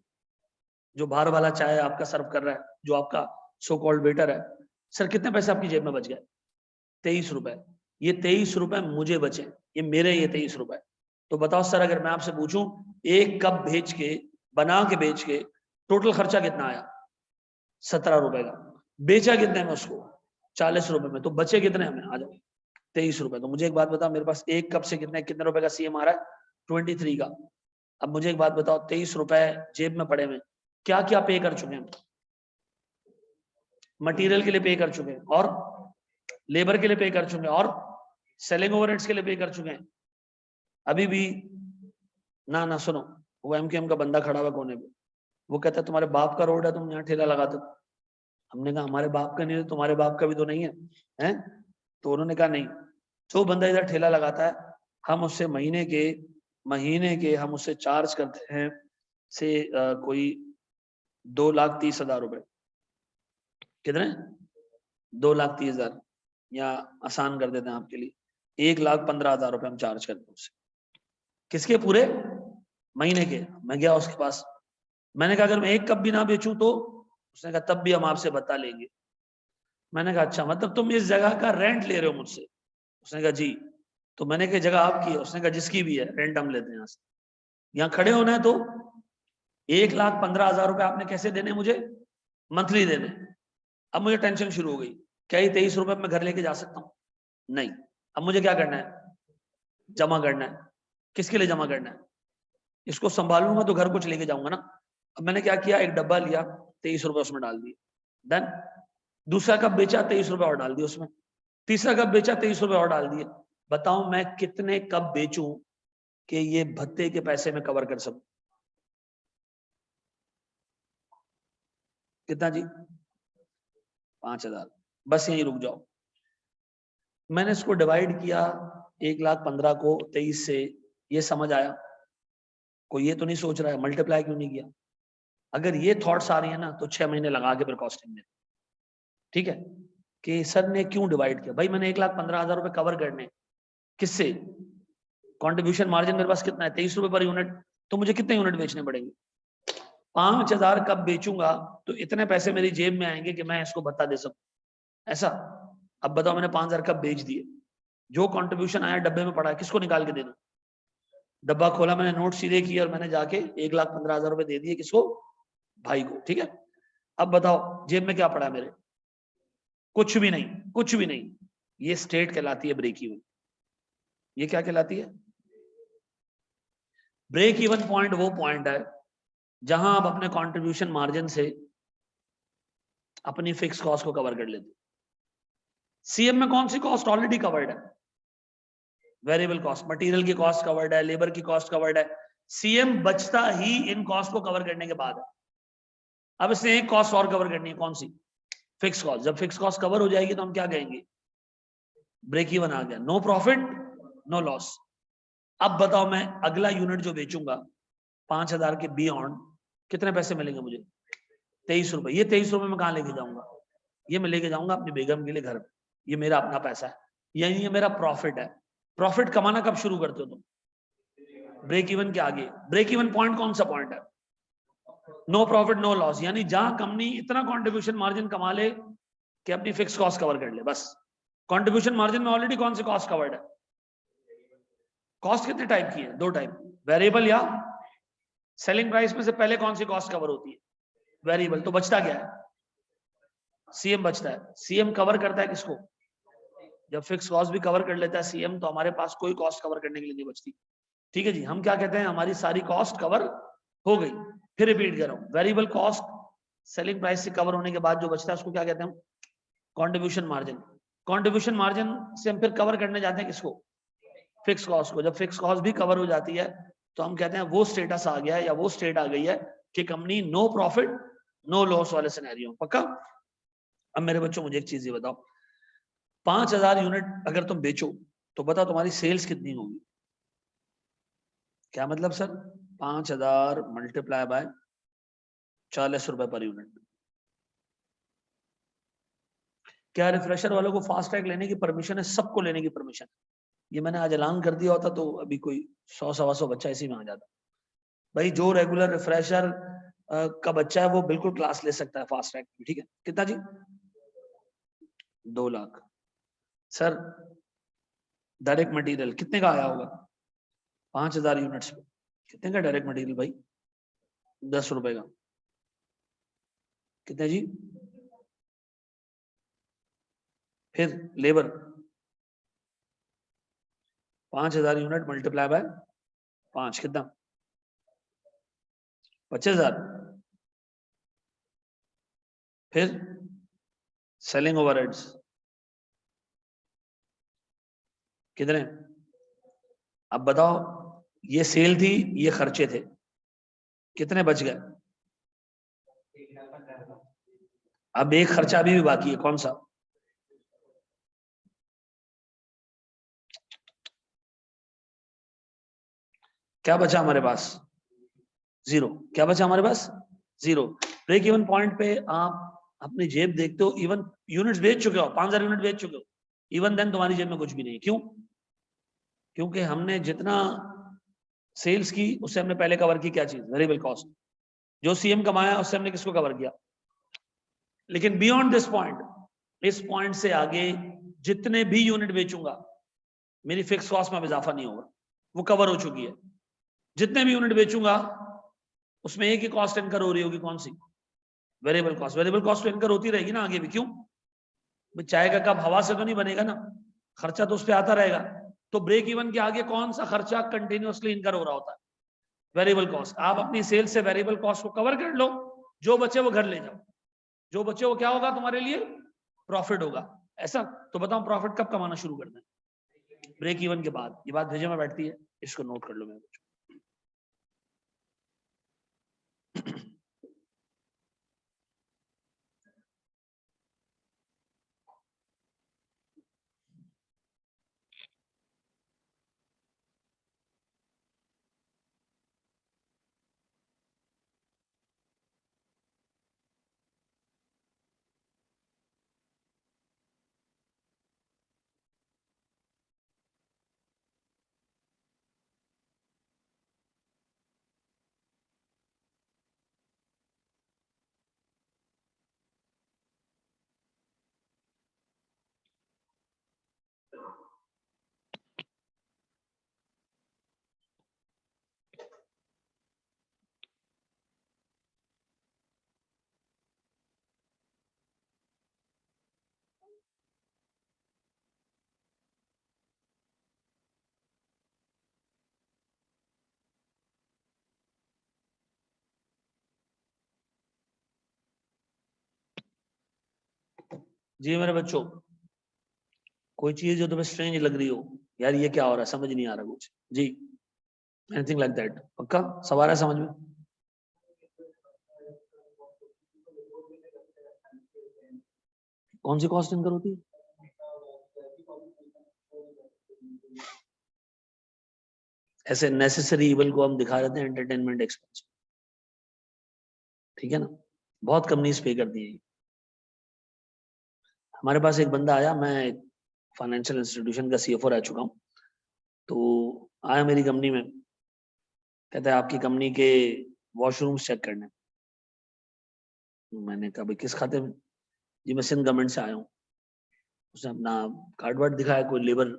जो बाहर वाला चाय आपका सर्व कर रहा है, जो आपका सो कॉल्ड वेटर है। सर कितने पैसे आपकी जेब में बच गए, 23 रुपए। ये 23 रुपए मुझे बचे, ये मेरे, ये 23 रुपए। तो बताओ सर अगर मैं आपसे पूछूं एक कप बेच के, बना के बेच के टोटल खर्चा कितना आया, 17 रुपए का। बेचा कितने में उसको, 40 रुपए में, तो बचे कितने हमें, आ जाओ 23 रुपए। तो मुझे एक बात बताओ, मेरे पास एक कप से कितने रुपए का सीएम आ रहा है? 23 का। अब मुझे एक बात बताओ, 23 रुपए जेब में पड़े हुए, क्या क्या पे कर चुके हैं? मटेरियल के लिए पे कर चुके हैं, और लेबर के लिए पे कर चुके हैं, और सेलिंग ओवरहेड्स के लिए पे कर चुके हैं। अभी भी ना सुनो, वो एमकेएम का बंदा खड़ा हुआ कोने पे, वो कहता है तुम्हारे बाप का रोड है, तुम यहाँ ठेला लगाते हो। हमने कहा हमारे बाप का नहीं है, तुम्हारे बाप का भी तो नहीं है, हैं? तो उन्होंने कहा नहीं, जो बंदा इधर ठेला लगाता है, हम उससे महीने के हम उससे चार्ज करते हैं से कोई 2,30,000 रुपए। कितने? 2,30,000, या आसान कर देते हैं आपके लिए, 1,15,000 रुपए हम चार्ज करते हैं उससे। किसके? पूरे महीने के। मैं गया उसके पास, मैंने कहा अगर मैं एक कप भी ना बेचूं तो? उसने कहा तब भी हम आपसे बता लेंगे। मैंने कहा अच्छा, मतलब तुम इस जगह का रेंट ले रहे हो मुझसे? उसने कहा जी। तो मैंने कहा जगह आपकी है? उसने कहा जिसकी भी है, रेंट हम लेते हैं यहाँ से। यहाँ खड़े होना है तो 1,15,000 रुपए आपने कैसे देने मुझे? मंथली देने। अब मुझे टेंशन शुरू हो गई, क्या ये 23 रुपए मैं घर लेके जा सकता हूँ? नहीं। अब मुझे क्या करना है? जमा करना है। किसके लिए जमा करना है? इसको संभालूंगा तो घर कुछ लेके जाऊंगा ना। अब मैंने क्या किया, एक डब्बा लिया, 23 रुपए उसमें डाल दिए, डन। दूसरा कप बेचा, 23 रुपए और डाल दिए उसमें। तीसरा कप बेचा, 23 रुपए और डाल दिए। बताओ मैं कितने कप बेचूं कि ये भत्ते के पैसे में कवर कर सकूं? कितना जी? 5,000। बस यहीं रुक जाओ। मैंने इसको डिवाइड किया 1,15,000 को 23 से, ये समझ आया? कोई ये तो नहीं सोच रहा है मल्टीप्लाई क्यों नहीं किया? अगर ये थॉट्स आ रही है ना, तो 6 महीने लगा के फिर कॉस्टिंग में, ठीक है, कि सर ने क्यों डिवाइड किया? भाई मैंने 1,15,000 रुपए कवर करने, किससे? कंट्रीब्यूशन मार्जिन मेरे पास कितना है? 23 रुपए पर यूनिट। तो मुझे कितने यूनिट बेचने पड़ेंगे? 5,000 कब बेचूंगा तो इतने पैसे मेरी जेब में आएंगे कि मैं इसको भत्ता दे सकूं, ऐसा? अब बताओ, मैंने 5,000 कब बेच दिए, जो कंट्रीब्यूशन आया डब्बे में पड़ा है, किसको निकाल के दे दूं? डब्बा खोला, मैंने नोट सीधे किए और मैंने जाके 1,15,000 रुपए दे दिए, किसको? भाई को, ठीक है। अब बताओ जेब में क्या पड़ा है मेरे? कुछ भी नहीं, कुछ भी नहीं। ये स्टेट कहलाती है ब्रेक इवन। ये क्या कहलाती है? ब्रेक इवन पॉइंट वो पॉइंट है जहां आप अपने कंट्रीब्यूशन मार्जिन से अपनी फिक्स कॉस्ट को कवर कर लेते। सीएम में कौन सी कॉस्ट ऑलरेडी कवर्ड है? वेरिएबल कॉस्ट, मटेरियल की कॉस्ट कवर्ड है, लेबर की कॉस्ट कवर्ड है। सीएम बचता ही इन कॉस्ट को कवर करने के बाद है। अब इसने एक कॉस्ट और कवर करनी है, कौन सी? Fix cost. जब फिक्स कॉस्ट कवर हो जाएगी तो हम क्या कहेंगे? ब्रेक इवन आ गया, नो प्रॉफिट नो लॉस। अब बताओ मैं अगला यूनिट जो बेचूंगा 5,000 के बियॉन्ड, कितने पैसे मिलेंगे मुझे? 23 रुपए। ये 23 रुपए में कहां लेके जाऊंगा? ये मैं लेके जाऊंगा अपनी बेगम के लिए घर पे। ये मेरा अपना पैसा है, यही ये मेरा प्रॉफिट है। प्रॉफिट कमाना कब शुरू करते हो तुम? ब्रेक इवन के आगे। ब्रेक इवन पॉइंट कौन सा पॉइंट है? नो प्रॉफिट नो लॉस, यानी जहां कंपनी इतना कंट्रीब्यूशन मार्जिन कमा ले कि अपनी फिक्स कॉस्ट कवर कर ले, बस। कंट्रीब्यूशन मार्जिन में ऑलरेडी कौन सी कॉस्ट कवर्ड है? कॉस्ट कितने टाइप की है? 2 टाइप, वेरिएबल या सेलिंग प्राइस में से पहले कौन सी कॉस्ट कवर होती है? वेरिएबल। तो बचता क्या है? सीएम बचता है। सीएम कवर करता है किसको? जब फिक्स कॉस्ट भी कवर कर लेता है सीएम, तो हमारे पास कोई कॉस्ट कवर करने के लिए नहीं बचती। ठीक है जी, हम क्या कहते हैं? हमारी सारी कॉस्ट कवर हो गई। फिर रिपीट कर रहा हूं, वेरिएबल कॉस्ट सेलिंग प्राइस से कवर होने के बाद जो बचता है उसको क्या कहते हैं? Contribution margin. कंट्रीब्यूशन मार्जिन से हम फिर कवर करने जाते हैं किसको? फिक्स कॉस्ट को। जब फिक्स कॉस्ट भी कवर हो जाती है तो हम कहते हैं वो स्टेटस आ गया है, या वो स्टेट आ गई है कि company no profit no loss वाले सिनेरियो। पक्का? अब मेरे बच्चों मुझे एक चीज ये बताओ, 5,000 यूनिट अगर तुम बेचो तो बताओ तुम्हारी सेल्स कितनी होगी? क्या मतलब सर? 5,000 मल्टीप्लाई बाय 40 रुपए पर यूनिट। क्या रिफ्रेशर वालों को फास्ट टैग लेने की परमिशन है? सबको लेने की परमिशन है। ये मैंने आज ऐलान कर दिया होता तो अभी कोई 100-125 बच्चा इसी में आ जाता। भाई जो रेगुलर रिफ्रेशर का बच्चा है वो बिल्कुल क्लास ले सकता है फास्ट ट्रैक, ठीक है? कितना जी? 2 लाख। सर डायरेक्ट मटेरियल कितने का आया होगा? 5,000 यूनिट्स पे कितने का डायरेक्ट मटेरियल भाई? 10 रुपए का। कितने जी? फिर लेबर 5,000 यूनिट मल्टीप्लाई बाय 5 कितना? 25,000। फिर सेलिंग ओवरहेड्स कितने? अब बताओ, ये सेल थी, ये खर्चे थे, कितने बच गए? अब एक खर्चा अभी भी बाकी है, कौन सा? क्या बचा हमारे पास? जीरो। क्या बचा हमारे पास? जीरो। ब्रेक इवन पॉइंट पे आप अपनी जेब देखते हो, इवन यूनिट्स बेच चुके हो, 5,000 यूनिट बेच चुके हो, इवन देन तुम्हारी जेब में कुछ भी नहीं। क्यों? क्योंकि हमने जितना सेल्स की उससे हमने पहले कवर की क्या चीज? Variable cost. जो सीएम कमाया उससे हमने किसको कवर किया? लेकिन बियॉन्ड दिस पॉइंट, इस पॉइंट से आगे जितने भी यूनिट बेचूंगा मेरी फिक्स कॉस्ट में इजाफा नहीं होगा, वो कवर हो चुकी है। जितने भी यूनिट बेचूंगा उसमें एक ही कॉस्ट इनकर हो रही होगी, कौन सी? Variable cost. वेरिएबल कॉस्ट तो इनकर होती रहेगी ना आगे भी। क्यों? चाय का कप हवा से तो नहीं बनेगा ना, खर्चा तो उस पर आता रहेगा। तो ब्रेक इवन के आगे कौन सा खर्चा कंटिन्यूअसली इनकर हो रहा होता है? Variable cost. आप अपनी सेल से वेरिएबल कॉस्ट को कवर कर लो, जो बचे वो घर ले जाओ, जो बचे वो क्या होगा तुम्हारे लिए? प्रॉफिट होगा। ऐसा तो बताओ, प्रॉफिट कब कमाना शुरू कर दें? ब्रेक इवन के बाद। ये बात भेजे में बैठती है, इसको नोट कर लो मेरे बच्चों। जी मेरे बच्चों, कोई चीज जो तुम्हें स्ट्रेंज लग रही हो, यार ये क्या हो रहा है, समझ नहीं आ रहा कुछ जी, एनीथिंग लाइक दैट, पक्का सब आ रहा है समझ में? कौन सी कॉस्ट इनकर होती है? ऐसे नेसेसरी इवल को हम दिखा देते हैं एंटरटेनमेंट एक्सपेंस, ठीक है ना? बहुत कंपनीज पे करती है। हमारे पास एक बंदा आया, मैं फाइनेंशियल इंस्टीट्यूशन का सीएफओ रह चुका हूँ, तो आया मेरी कंपनी में, कहता है आपकी कंपनी के वॉशरूम्स चेक करने। मैंने कहा भाई किस खाते में? जी मैं सिंध गवर्नमेंट से आया हूँ। उसने अपना कार्ड वार्ड दिखाया, कोई लेबर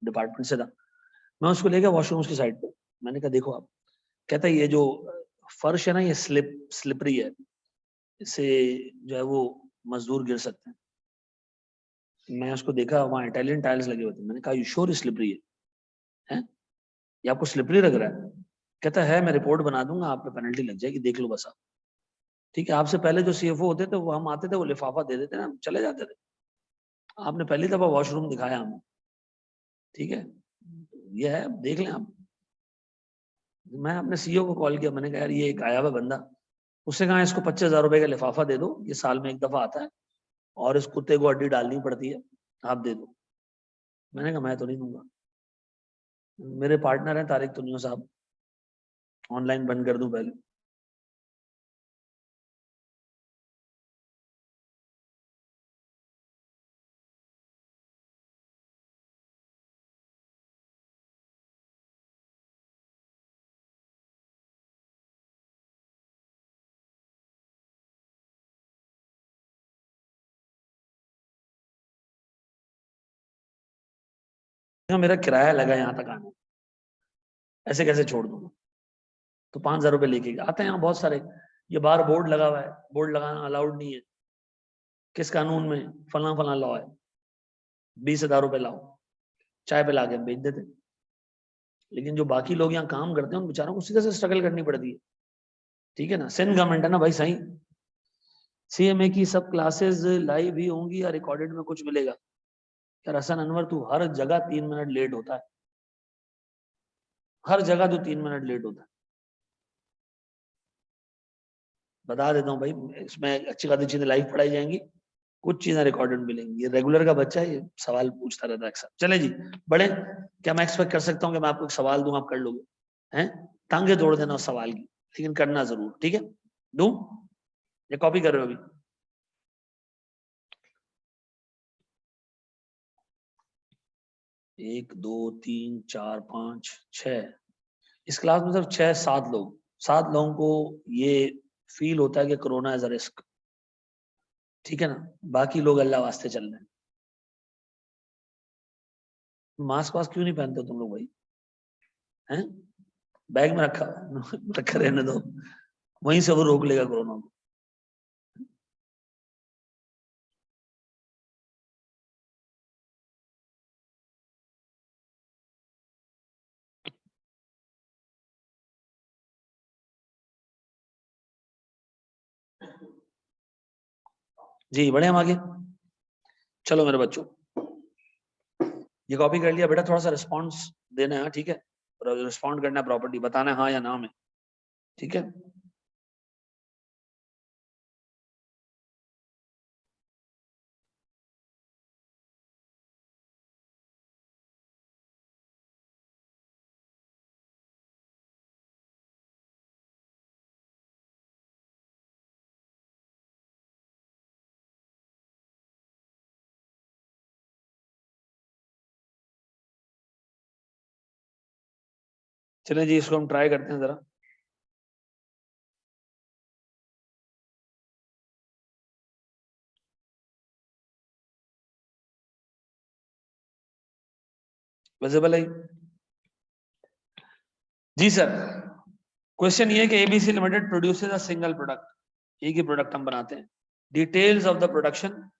डिपार्टमेंट से था। मैं उसको ले गया वॉशरूम्स की साइड पे। मैंने कहा देखो आप, कहता है ये जो फर्श है ना, ये स्लिपरी है, इससे जो है वो मजदूर गिर सकते हैं। मैं उसको देखा, वहाँ इटालियन टाइल्स लगे हुए थे। मैंने कहा यू श्योर स्लिपरी है? ये आपको स्लिपरी लग रहा है? कहता है मैं रिपोर्ट बना दूंगा, आप पे पेनल्टी लग जाएगी, देख लो बस आप। ठीक है, आपसे पहले जो सीएफओ होते थे वो हम आते थे, वो लिफाफा दे देते ना, हम चले जाते थे। आपने पहली दफा वॉशरूम दिखाया हमें, ठीक है, ये है, देख लें आप। मैं अपने सीईओ को कॉल किया, मैंने कहा यार ये एक आया हुआ बंदा, उससे कहा इसको 25,000 रुपए का लिफाफा दे दो, ये साल में एक दफा आता है और इस कुत्ते को हड्डी डालनी पड़ती है, आप दे दो। मैंने कहा मैं तो नहीं दूंगा, मेरे पार्टनर हैं तारिक तुनियो साहब, ऑनलाइन बंद कर दूं पहले? मेरा किराया लगा यहाँ तक आने, ऐसे कैसे छोड़ दूंगा? तो 5,000 रुपए लेके आते हैं यहाँ बहुत सारे। ये बाहर बोर्ड लगा हुआ है, बोर्ड लगाना अलाउड नहीं है, किस कानून में? फला फला लॉ है, 20,000 रुपए लाओ, चाय पे ला के बेच देते। लेकिन जो बाकी लोग यहाँ काम करते हैं उन बेचारों को सीधे से स्ट्रगल करनी पड़ती है, ठीक है ना। सेंट्रल गवर्नमेंट है ना भाई सही। सीएमए की सब क्लासेस लाइव ही होंगी या रिकॉर्डेड में कुछ मिलेगा? यार हसन अनवर तू हर जगह 3 मिनट लेट होता है, हर जगह तू 3 मिनट लेट होता है। बता देता हूँ भाई, इसमें अच्छी खासी चीजें लाइव पढ़ाई जाएंगी, कुछ चीजें रिकॉर्डेड मिलेंगी। ये रेगुलर का बच्चा है, ये सवाल पूछता रहता है अक्सर। चले जी बड़े, क्या मैं एक्सपेक्ट कर सकता हूँ कि मैं आपको एक सवाल दूं, आप कर लोगे? हैं, टांगे तोड़ देना उस सवाल की, लेकिन करना जरूर, ठीक है? दूं या कॉपी कर रहे हो अभी? एक दो तीन चार पांच छह, इस क्लास में सिर्फ 6-7 लोग, 7 लोगों को ये फील होता है कि कोरोना इज अ रिस्क, ठीक है ना। बाकी लोग अल्लाह वास्ते चल रहे हैं। मास्क वास्क क्यों नहीं पहनते हो तुम लोग भाई? हैं, बैग में रखा रखा रहने दो, वहीं से वो रोक लेगा कोरोना को। जी बढ़े हम आगे। चलो मेरे बच्चों, ये कॉपी कर लिया बेटा, थोड़ा सा रिस्पॉन्स देना है, ठीक है? रिस्पॉन्ड करना है प्रॉपर्टी, बताना है हाँ या ना में, ठीक है? चलिए जी, इसको हम ट्राई करते हैं जरा। विजिबल है जी सर। क्वेश्चन ये है कि ABC limited produces a single product, एक ही प्रोडक्ट हम बनाते हैं। Details of the production,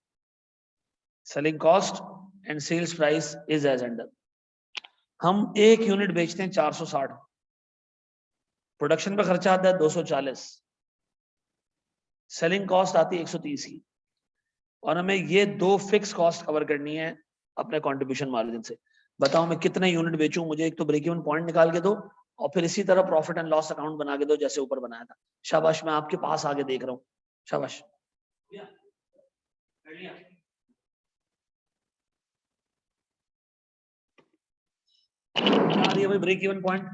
selling cost and sales price is as under. हम एक यूनिट बेचते हैं 460, प्रोडक्शन पे खर्चा आता है 240, सेलिंग कॉस्ट आती है 130 की, और हमें ये दो फिक्स कॉस्ट कवर करनी है अपने कंट्रीब्यूशन मार्जिन से। बताओ मैं कितने यूनिट बेचूं, मुझे एक तो ब्रेक इवन पॉइंट निकाल के दो, और फिर इसी तरह प्रॉफिट एंड लॉस अकाउंट बना के दो जैसे ऊपर बनाया था। शाबाश, मैं आपके पास आगे देख रहा हूँ, शाबाश। क्या आ रही है भाई ब्रेक इवन पॉइंट?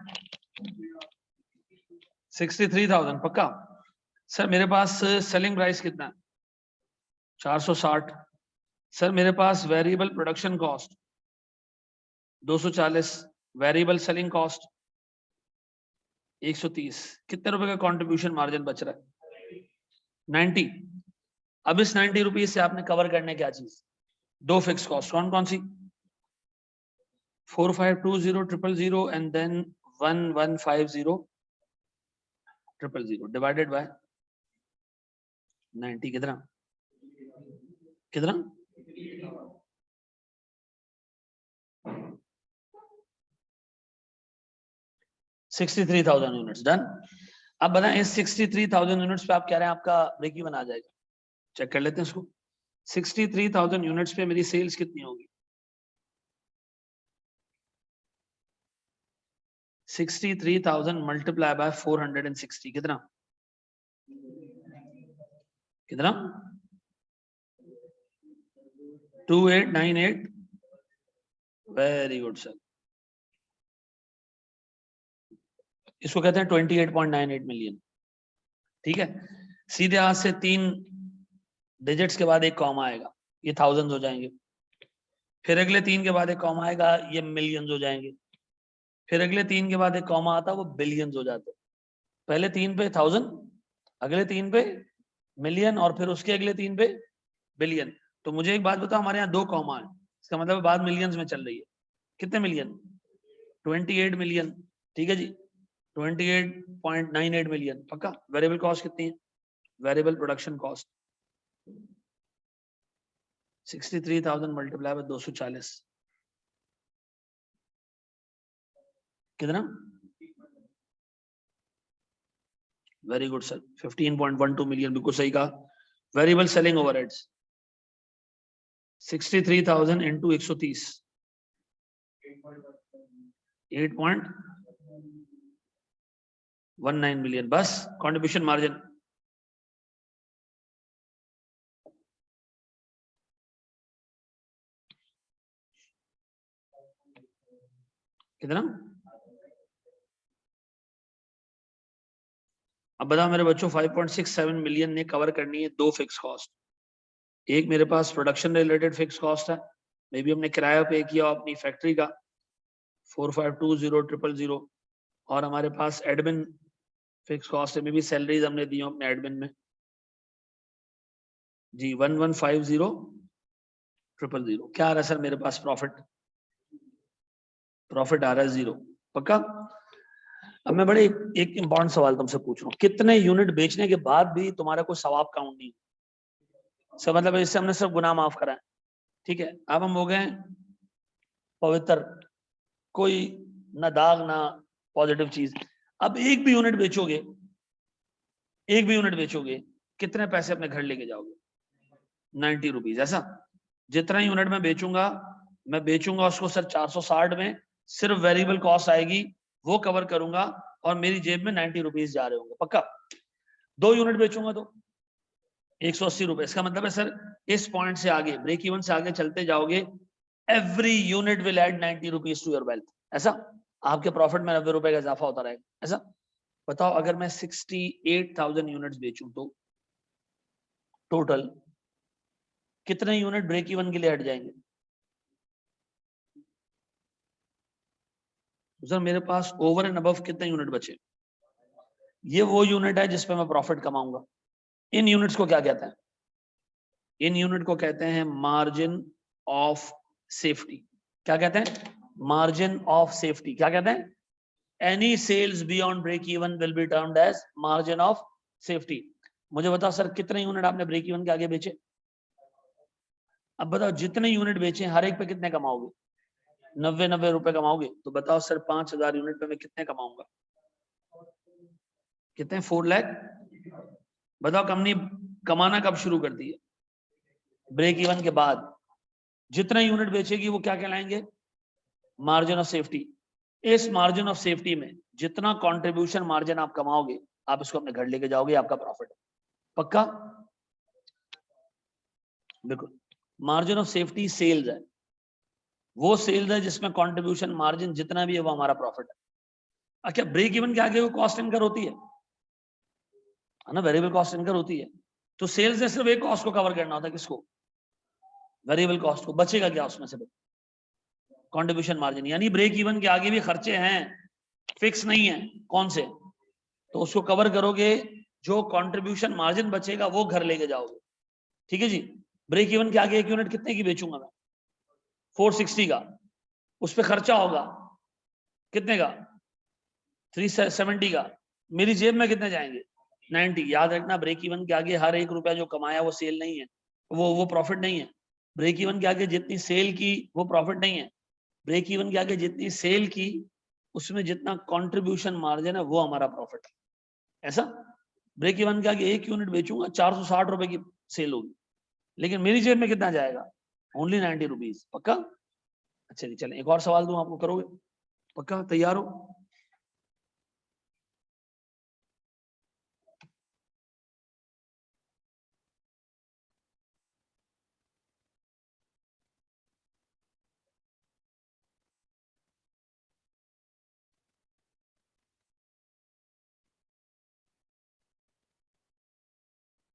63,000 पक्का? सर मेरे पास सेलिंग प्राइस कितना है? 460। सर मेरे पास variable production cost 240, variable selling cost 130, कितने रुपए का कंट्रीब्यूशन मार्जिन बच रहा है? 90। अब इस 90 रुपीज से आपने कवर करने क्या चीज? दो फिक्स कॉस्ट, कौन कौन सी? 4520 एंड देन 1150 डिवाइडेड बाय 90, कितना कितना? 63,000 यूनिट्स डन। अब बताएं इस 63,000 यूनिट्स पे आप कह रहे हैं आपका ब्रेक इवन आ जाएगा, चेक कर लेते हैं इसको। 63,000 यूनिट्स पे मेरी सेल्स कितनी होगी? 63,000 मल्टीप्लाई बाय 460, कितना कितना? 2898। वेरी गुड सर, इसको कहते हैं 28.98 मिलियन, ठीक है। सीधे हाथ से 3 डिजिट्स के बाद एक कॉमा आएगा, ये थाउजेंड्स हो जाएंगे। फिर अगले 3 के बाद एक कॉमा आएगा, ये मिलियंस हो जाएंगे। फिर अगले 3 के बाद एक कॉमा आता है, वो बिलियंस हो जाते हैं। पहले 3 पे 1000, अगले 3 पे मिलियन, और फिर उसके अगले 3 पे बिलियन। तो मुझे एक बात बताओ, हमारे यहाँ 2 कॉमा है, इसका मतलब बात मिलियंस में चल रही है। कितने मिलियन? 28 मिलियन, ठीक है जी। 28.98 मिलियन पक्का। वेरिएबल कॉस्ट कितनी है? Variable production cost 63,000 multiply by 240, कितना? वेरी गुड सर, 15.12 मिलियन, बिल्कुल सही कहा। Variable selling overheads 63,000 into 130, 8.19 million. बस कंट्रीब्यूशन मार्जिन कितना? अब बताओ मेरे बच्चों, 5.67 मिलियन ने कवर करनी है दो फिक्स कॉस्ट। एक मेरे पास प्रोडक्शन रिलेटेड फिक्स कॉस्ट है, मे बी हमने किराया पे किया अपनी फैक्ट्री का 4520000, और हमारे पास एडमिन फिक्स कॉस्ट है, मे बी सैलरीज हमने दी अपने एडमिन में जी 1150000। क्या आ रहा है सर मेरे पास? प्रॉफिट आ रहा है 0, पक्का? अब मैं बड़े एक इंपॉर्टेंट सवाल तुमसे पूछ रहा हूँ, कितने यूनिट बेचने के बाद भी तुम्हारा कोई सवाब काउंट नहीं? सब मतलब इससे हमने सब गुनाह माफ करा है, ठीक है? अब हम हो गए पवित्र, कोई ना दाग ना पॉजिटिव चीज। अब एक भी यूनिट बेचोगे, एक भी यूनिट बेचोगे, कितने पैसे अपने घर लेके जाओगे? 90 रुपीज। ऐसा जितना यूनिट मैं बेचूंगा उसको सर 460 में सिर्फ वेरिएबल कॉस्ट आएगी, वो कवर करूंगा, और मेरी जेब में 90 रुपीज जा रहे होंगे, पक्का? 2 यूनिट बेचूंगा तो 180 रुपए। इसका मतलब है सर इस पॉइंट से आगे, ब्रेक इवन से आगे चलते जाओगे, every unit will add 90 rupees to your wealth. ऐसा आपके प्रॉफिट में 90 रुपए का इजाफा होता रहेगा। ऐसा बताओ, अगर मैं 68,000 यूनिट्स बेचूं तो टोटल कितने यूनिट ब्रेक इवन के लिए हट जाएंगे? तो सर मेरे पास ओवर एंड अबव कितने यूनिट बचे? ये वो यूनिट है जिसपे मैं प्रॉफिट कमाऊंगा। इन यूनिट्स को क्या कहते हैं? इन यूनिट को कहते हैं मार्जिन ऑफ सेफ्टी। क्या कहते हैं? Margin of safety. क्या कहते हैं? Any sales beyond break even will be termed as margin of safety. मुझे बताओ सर, कितने यूनिट आपने ब्रेक इवन के आगे बेचे? अब बताओ, जितने यूनिट बेचे हर एक पे कितने कमाओगे? 90 रुपए कमाओगे। तो बताओ सर, 5,000 यूनिट पे मैं कितने कमाऊंगा? कितने? 4 लाख। बताओ कंपनी कमाना कब शुरू करती है? ब्रेक इवन के बाद। जितने यूनिट बेचेगी वो क्या कहलाएंगे? Margin of safety. इस मार्जिन ऑफ सेफ्टी में जितना कंट्रीब्यूशन मार्जिन आप कमाओगे, आप इसको अपने घर लेके जाओगे, आपका प्रॉफिट। पक्का? बिल्कुल। मार्जिन ऑफ सेफ्टी सेल्स है, वो सेल्स है जिसमें कंट्रीब्यूशन मार्जिन जितना भी है वो हमारा प्रॉफिट है। अच्छा, ब्रेक इवन के आगे वो कॉस्ट इनकर होती है ना, वेरिएबल कॉस्ट इनकर होती है। तो सेल्स ने सिर्फ एक कॉस्ट को कवर करना होता है, किसको? वेरिएबल कॉस्ट को। बचेगा क्या उसमें से? Contribution margin. यानी ब्रेक इवन के आगे भी खर्चे हैं, फिक्स नहीं है। कौन से? तो उसको कवर करोगे, जो कंट्रीब्यूशन मार्जिन बचेगा वो घर लेके जाओगे। ठीक है जी। ब्रेक इवन के आगे एक यूनिट कितने की बेचूंगा मैं? 460 का। उस पर खर्चा होगा कितने का? 370 का। मेरी जेब में कितने जाएंगे? 90। याद रखना, ब्रेक इवन के आगे हर एक रुपया जो कमाया वो सेल नहीं है, वो प्रॉफिट नहीं है। ब्रेक इवन के आगे जितनी सेल की वो प्रॉफिट नहीं है। ब्रेक इवन के आगे जितनी सेल की उसमें जितना कंट्रीब्यूशन मार्जिन है वो हमारा प्रॉफिट है। ऐसा ब्रेक इवन के आगे एक यूनिट बेचूंगा, 460 रुपए की सेल होगी, लेकिन मेरी जेब में कितना जाएगा? Only 90 rupees. पक्का? अच्छा जी, चलें एक और सवाल दूं आपको, करोगे? पक्का तैयार हो?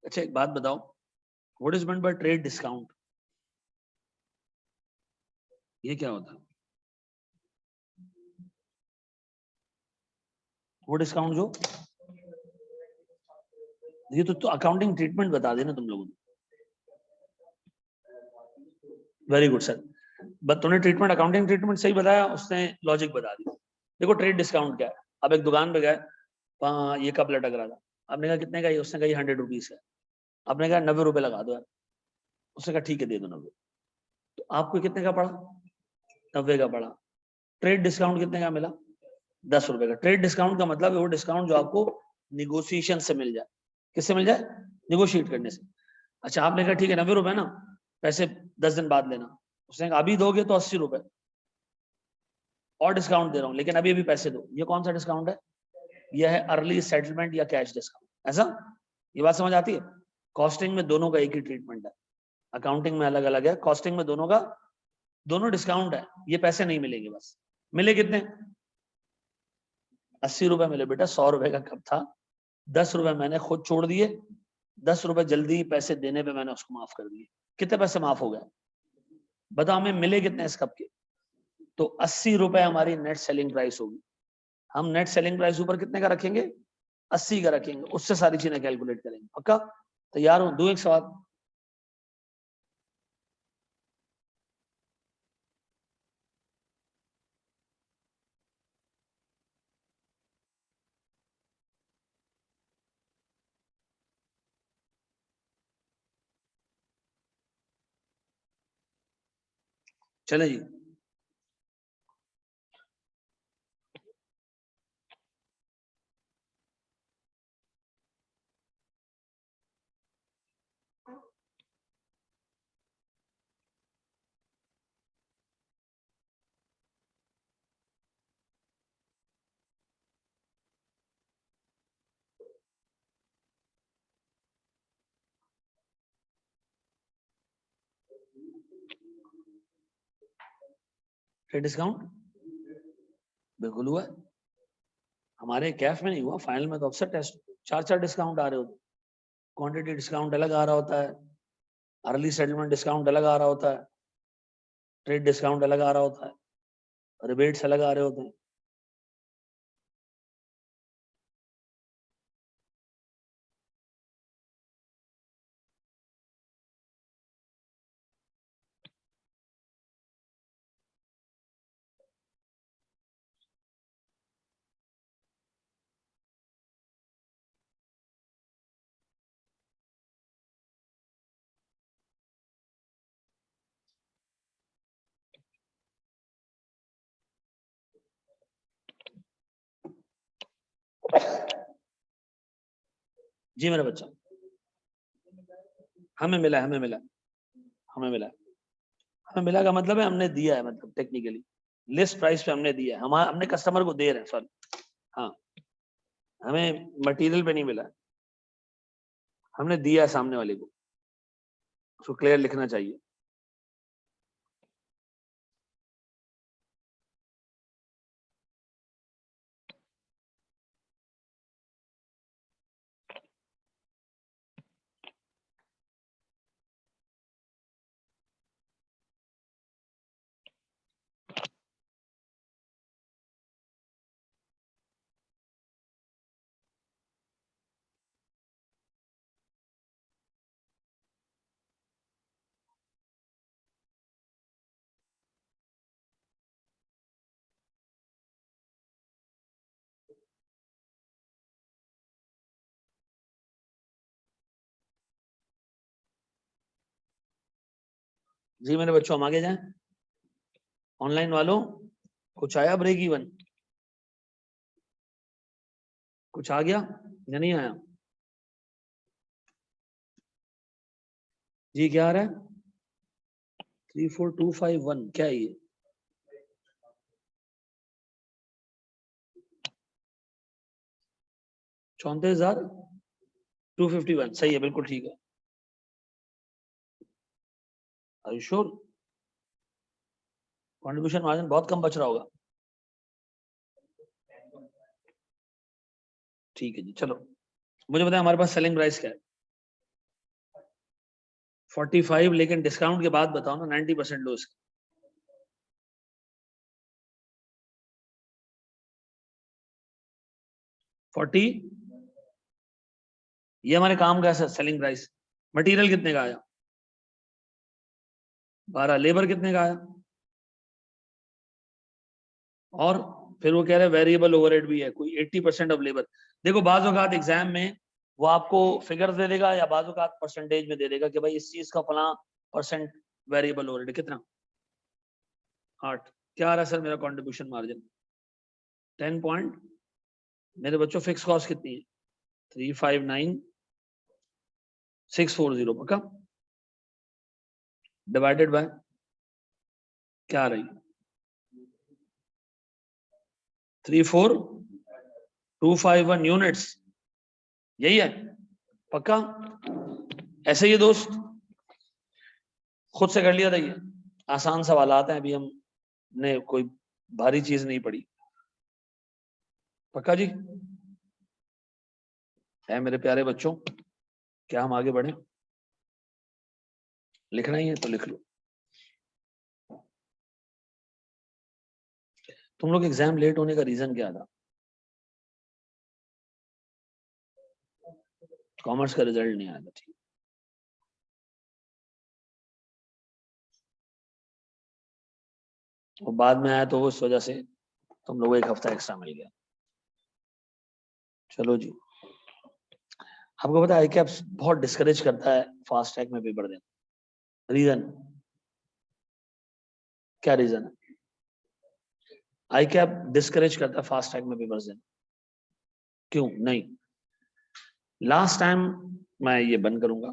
अच्छा एक बात बताओ, what is meant by trade discount? ये क्या होता है? वो डिस्काउंट जो, ये तो अकाउंटिंग ट्रीटमेंट बता देना तुम लोगों ने। वेरी गुड सर, बट तुमने ट्रीटमेंट, अकाउंटिंग ट्रीटमेंट सही बताया, उसने लॉजिक बता दी। देखो ट्रेड डिस्काउंट क्या है। अब एक दुकान पे गए, ये कप लटक रहा था, आपने कहा कितने का? ये उसने कहा 100 रुपीज का। आपने कहा 90 रुपए लगा दो यार। उसने कहा ठीक है दे दो 90। तो आपको कितने का पड़ा? 90 का पड़ा। ट्रेड डिस्काउंट कितने का मिला? ₹10 का। ट्रेड डिस्काउंट का मतलब है वो डिस्काउंट जो आपको निगोशिएशन से मिल जाए। किससे मिल जाए? निगोशिएट करने से। अच्छा आपने कहा ठीक है ₹90 ना, पैसे 10 दिन बाद लेना। उसने कहा अभी दोगे तो ₹80 और डिस्काउंट दे रहा हूँ, लेकिन अभी अभी पैसे दो। ये कौन सा डिस्काउंट है? यह है अर्ली सेटलमेंट या कैश डिस्काउंट। ऐसा? ये बात समझ आती है? कॉस्टिंग में दोनों का एक ही ट्रीटमेंट है, अकाउंटिंग में अलग अलग है। कॉस्टिंग में दोनों का दोनों डिस्काउंट है, ये पैसे नहीं मिलेंगे। बस मिले कितने? ₹80 मिले बेटा। ₹100 का कब था, ₹10 मैंने खुद छोड़ दिए, ₹10 जल्दी पैसे देने पे मैंने उसको माफ कर दिए। कितने पैसे माफ हो गए? बताओ हमें मिले कितने इस कप के? तो ₹80 हमारी नेट सेलिंग प्राइस होगी। हम नेट सेलिंग प्राइस ऊपर कितने का रखेंगे? 80 का रखेंगे, उससे सारी चीजें कैलकुलेट करेंगे। पक्का? तैयार हो? दो एक सवाल। चले जी। ट्रेड डिस्काउंट बिल्कुल हुआ है। हमारे कैफ में नहीं हुआ, फाइनल में तो अक्सर टेस्ट 4 डिस्काउंट आ रहे होते। क्वांटिटी डिस्काउंट अलग आ रहा होता है, अर्ली सेटलमेंट डिस्काउंट अलग आ रहा होता है, ट्रेड डिस्काउंट अलग आ रहा होता है, रिबेट्स अलग आ रहे होते हैं। जी मेरा बच्चा, हमें मिला, हमें मिला, हमें मिला। हमें मिला का मतलब है हमने दिया है, मतलब टेक्निकली लिस्ट प्राइस पे हमने दिया है। हम हमने कस्टमर को दे रहे हैं, सॉरी। हाँ, हमें मटेरियल पे नहीं मिला है, हमने दिया है सामने वाले को। उसको क्लियर लिखना चाहिए। जी मेरे बच्चों, हम आगे जाएं। ऑनलाइन वालों कुछ आया ब्रेक इवन? कुछ आ गया या नहीं आया? जी क्या आ रहा है? 34251 क्या है ये? 34,251 सही है, बिल्कुल ठीक है। Are you sure? Contribution margin बहुत कम बच रहा होगा। ठीक है जी, चलो मुझे बताएं हमारे पास सेलिंग प्राइस क्या है? 45, लेकिन डिस्काउंट के बाद बताओ ना, 90% लो इसका। 40, ये हमारे काम का सेलिंग प्राइस। मटेरियल कितने का आया? 12। लेबर कितने का आया? और फिर वो कह रहे हैं वेरिएबल ओवरहेड भी है कोई 80% ऑफ लेबर। देखो बाज़ औक़ात एग्जाम में वो आपको फिगर दे देगा या बाज़ औक़ात परसेंटेज में दे देगा कि भाई इस चीज का फला परसेंट वेरिएबल ओवरहेड कितना। 8। क्या आ रहा है सर मेरा कंट्रीब्यूशन मार्जिन? 10 पॉइंट मेरे बच्चों फिक्स कॉस्ट कितनी है 359640 पक्का डिवाइडेड बाय क्या आ रही 34251 यूनिट्स यही है पक्का ऐसे ही दोस्त खुद से कर लिया था ये आसान सवाल आते हैं अभी हमने कोई भारी चीज नहीं पढ़ी पक्का जी है मेरे प्यारे बच्चों क्या हम आगे बढ़े लिखना ही है तो लिख लो तुम लोग एग्जाम लेट होने का रीजन क्या था कॉमर्स का रिजल्ट नहीं आया था ठीक और बाद में आया तो उस वजह से तुम लोगों को 1 हफ्ता एक्स्ट्रा मिल गया चलो जी आपको पता है क्या बहुत डिस्करेज करता है फास्ट ट्रैक में पेपर देना रीजन क्या रीजन है आई कैप डिस्करेज करता है फास्ट ट्रैक में पेपर्स देना क्यों नहीं लास्ट टाइम मैं ये बंद करूंगा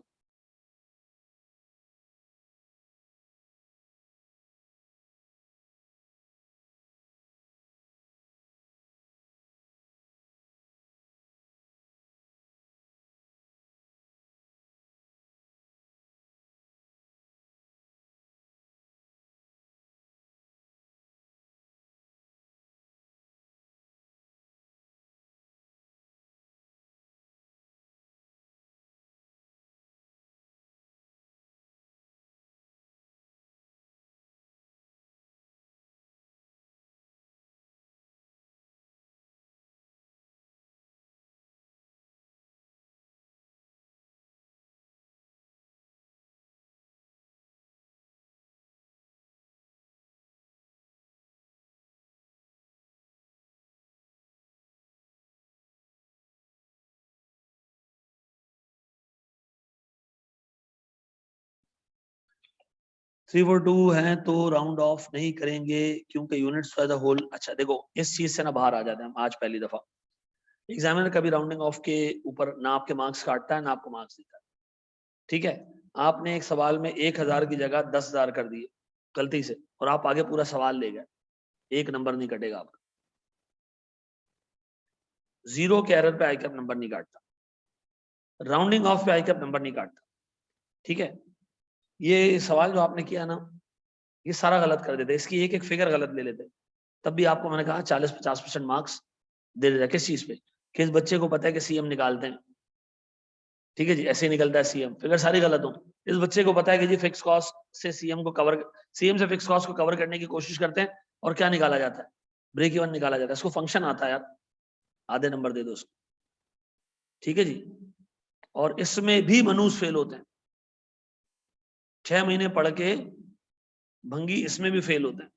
थ्री फोर टू है तो राउंड ऑफ नहीं करेंगे क्योंकि यूनिट्स फॉर द होल अच्छा देखो इस चीज से ना बाहर आ जाते हैं हम आज पहली दफा एग्जामिनर कभी राउंडिंग ऑफ के ऊपर ना आपके मार्क्स काटता है ना आपको मार्क्स देता है ठीक है आपने एक सवाल में 1000 की जगह 10,000 कर दिए गलती से और आप आगे पूरा सवाल ले गए 1 नंबर नहीं कटेगा आपका 0 के एरर पे आई कैप नंबर नहीं काटता राउंडिंग ऑफ पे आई कैप नंबर नहीं काटता ठीक है ये सवाल जो आपने किया ना ये सारा गलत कर देते इसकी एक एक फिगर गलत ले लेते तब भी आपको मैंने कहा 40-50% मार्क्स दे देता किस चीज पे किस बच्चे को पता है कि सीएम निकालते हैं ठीक है जी ऐसे ही निकलता है सीएम फिगर सारी गलत हो इस बच्चे को पता है कि जी फिक्स कॉस्ट से सीएम से फिक्स कॉस्ट को कवर करने की कोशिश करते हैं और क्या निकाला जाता है ब्रेक इवन निकाला जाता है इसको फंक्शन आता है यार आधे नंबर दे दो उसको ठीक है जी और इसमें भी मनुष्य फेल होते हैं 6 महीने पढ़ के भंगी इसमें भी फेल होते हैं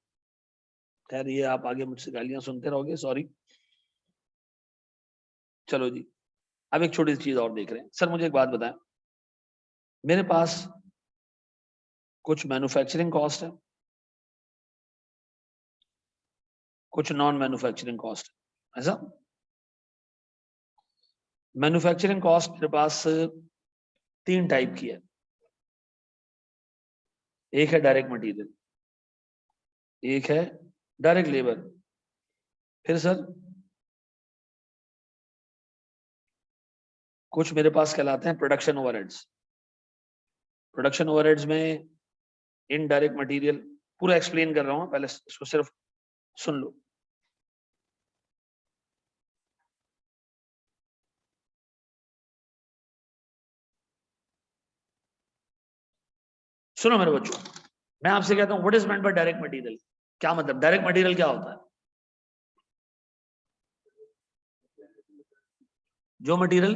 खैर ये आप आगे मुझसे गालियां सुनते रहोगे सॉरी चलो जी अब एक छोटी सी चीज और देख रहे हैं सर मुझे एक बात बताएं मेरे पास कुछ मैन्युफैक्चरिंग कॉस्ट है कुछ नॉन मैन्युफैक्चरिंग कॉस्ट है ऐसा मैन्युफैक्चरिंग कॉस्ट मेरे पास 3 टाइप की है एक है डायरेक्ट मटेरियल एक है डायरेक्ट लेबर फिर सर कुछ मेरे पास कहलाते हैं प्रोडक्शन ओवरहेड्स प्रोडक्शन ओवरहेड्स में इनडायरेक्ट मटेरियल पूरा एक्सप्लेन कर रहा हूं पहले इसको सिर्फ सुन लो सुनो मेरे बच्चों मैं आपसे कहता हूं what is meant by direct material क्या मतलब डायरेक्ट मटेरियल क्या होता है जो मटेरियल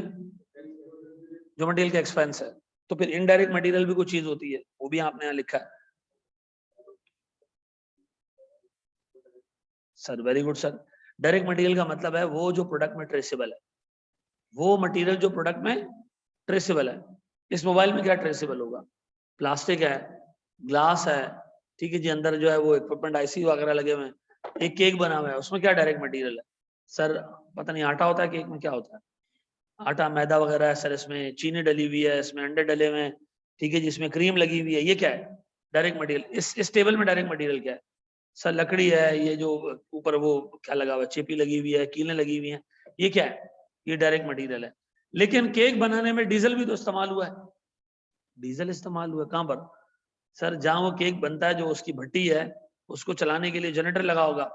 का एक्सपेंस है तो फिर इनडायरेक्ट मटेरियल भी कुछ चीज होती है वो भी आपने यहाँ लिखा है sir very good sir direct material का मतलब है वो जो प्रोडक्ट में ट्रेसेबल है वो मटेरियल जो प्रोडक्ट में ट्रेसेबल है इस मोबाइल में क्या ट्रेसेबल होगा प्लास्टिक है ग्लास है ठीक है जी अंदर जो है वो इक्विपमेंट आईसी वगैरह लगे हुए हैं एक केक बना हुआ है उसमें क्या डायरेक्ट मटेरियल है सर पता नहीं आटा होता है केक में, क्या होता है? आटा मैदा वगैरह है सर, इसमें चीनी डली हुई है, इसमें अंडे डले हुए हैं, ठीक है, जिसमें क्रीम लगी हुई है, ये क्या है? Direct material. इस टेबल में डायरेक्ट मटेरियल क्या है सर? लकड़ी है, ये जो ऊपर वो क्या लगा हुआ है, चेपी लगी हुई है, कीलें लगी हुई हैं, ये क्या है? ये डायरेक्ट मटेरियल है। लेकिन केक बनाने में डीजल भी तो इस्तेमाल हुआ है। डीजल इस्तेमाल हुआ है कहां पर सर? जहां वो केक बनता है, जो उसकी भट्टी है, उसको चलाने के लिए जनरेटर लगा होगा,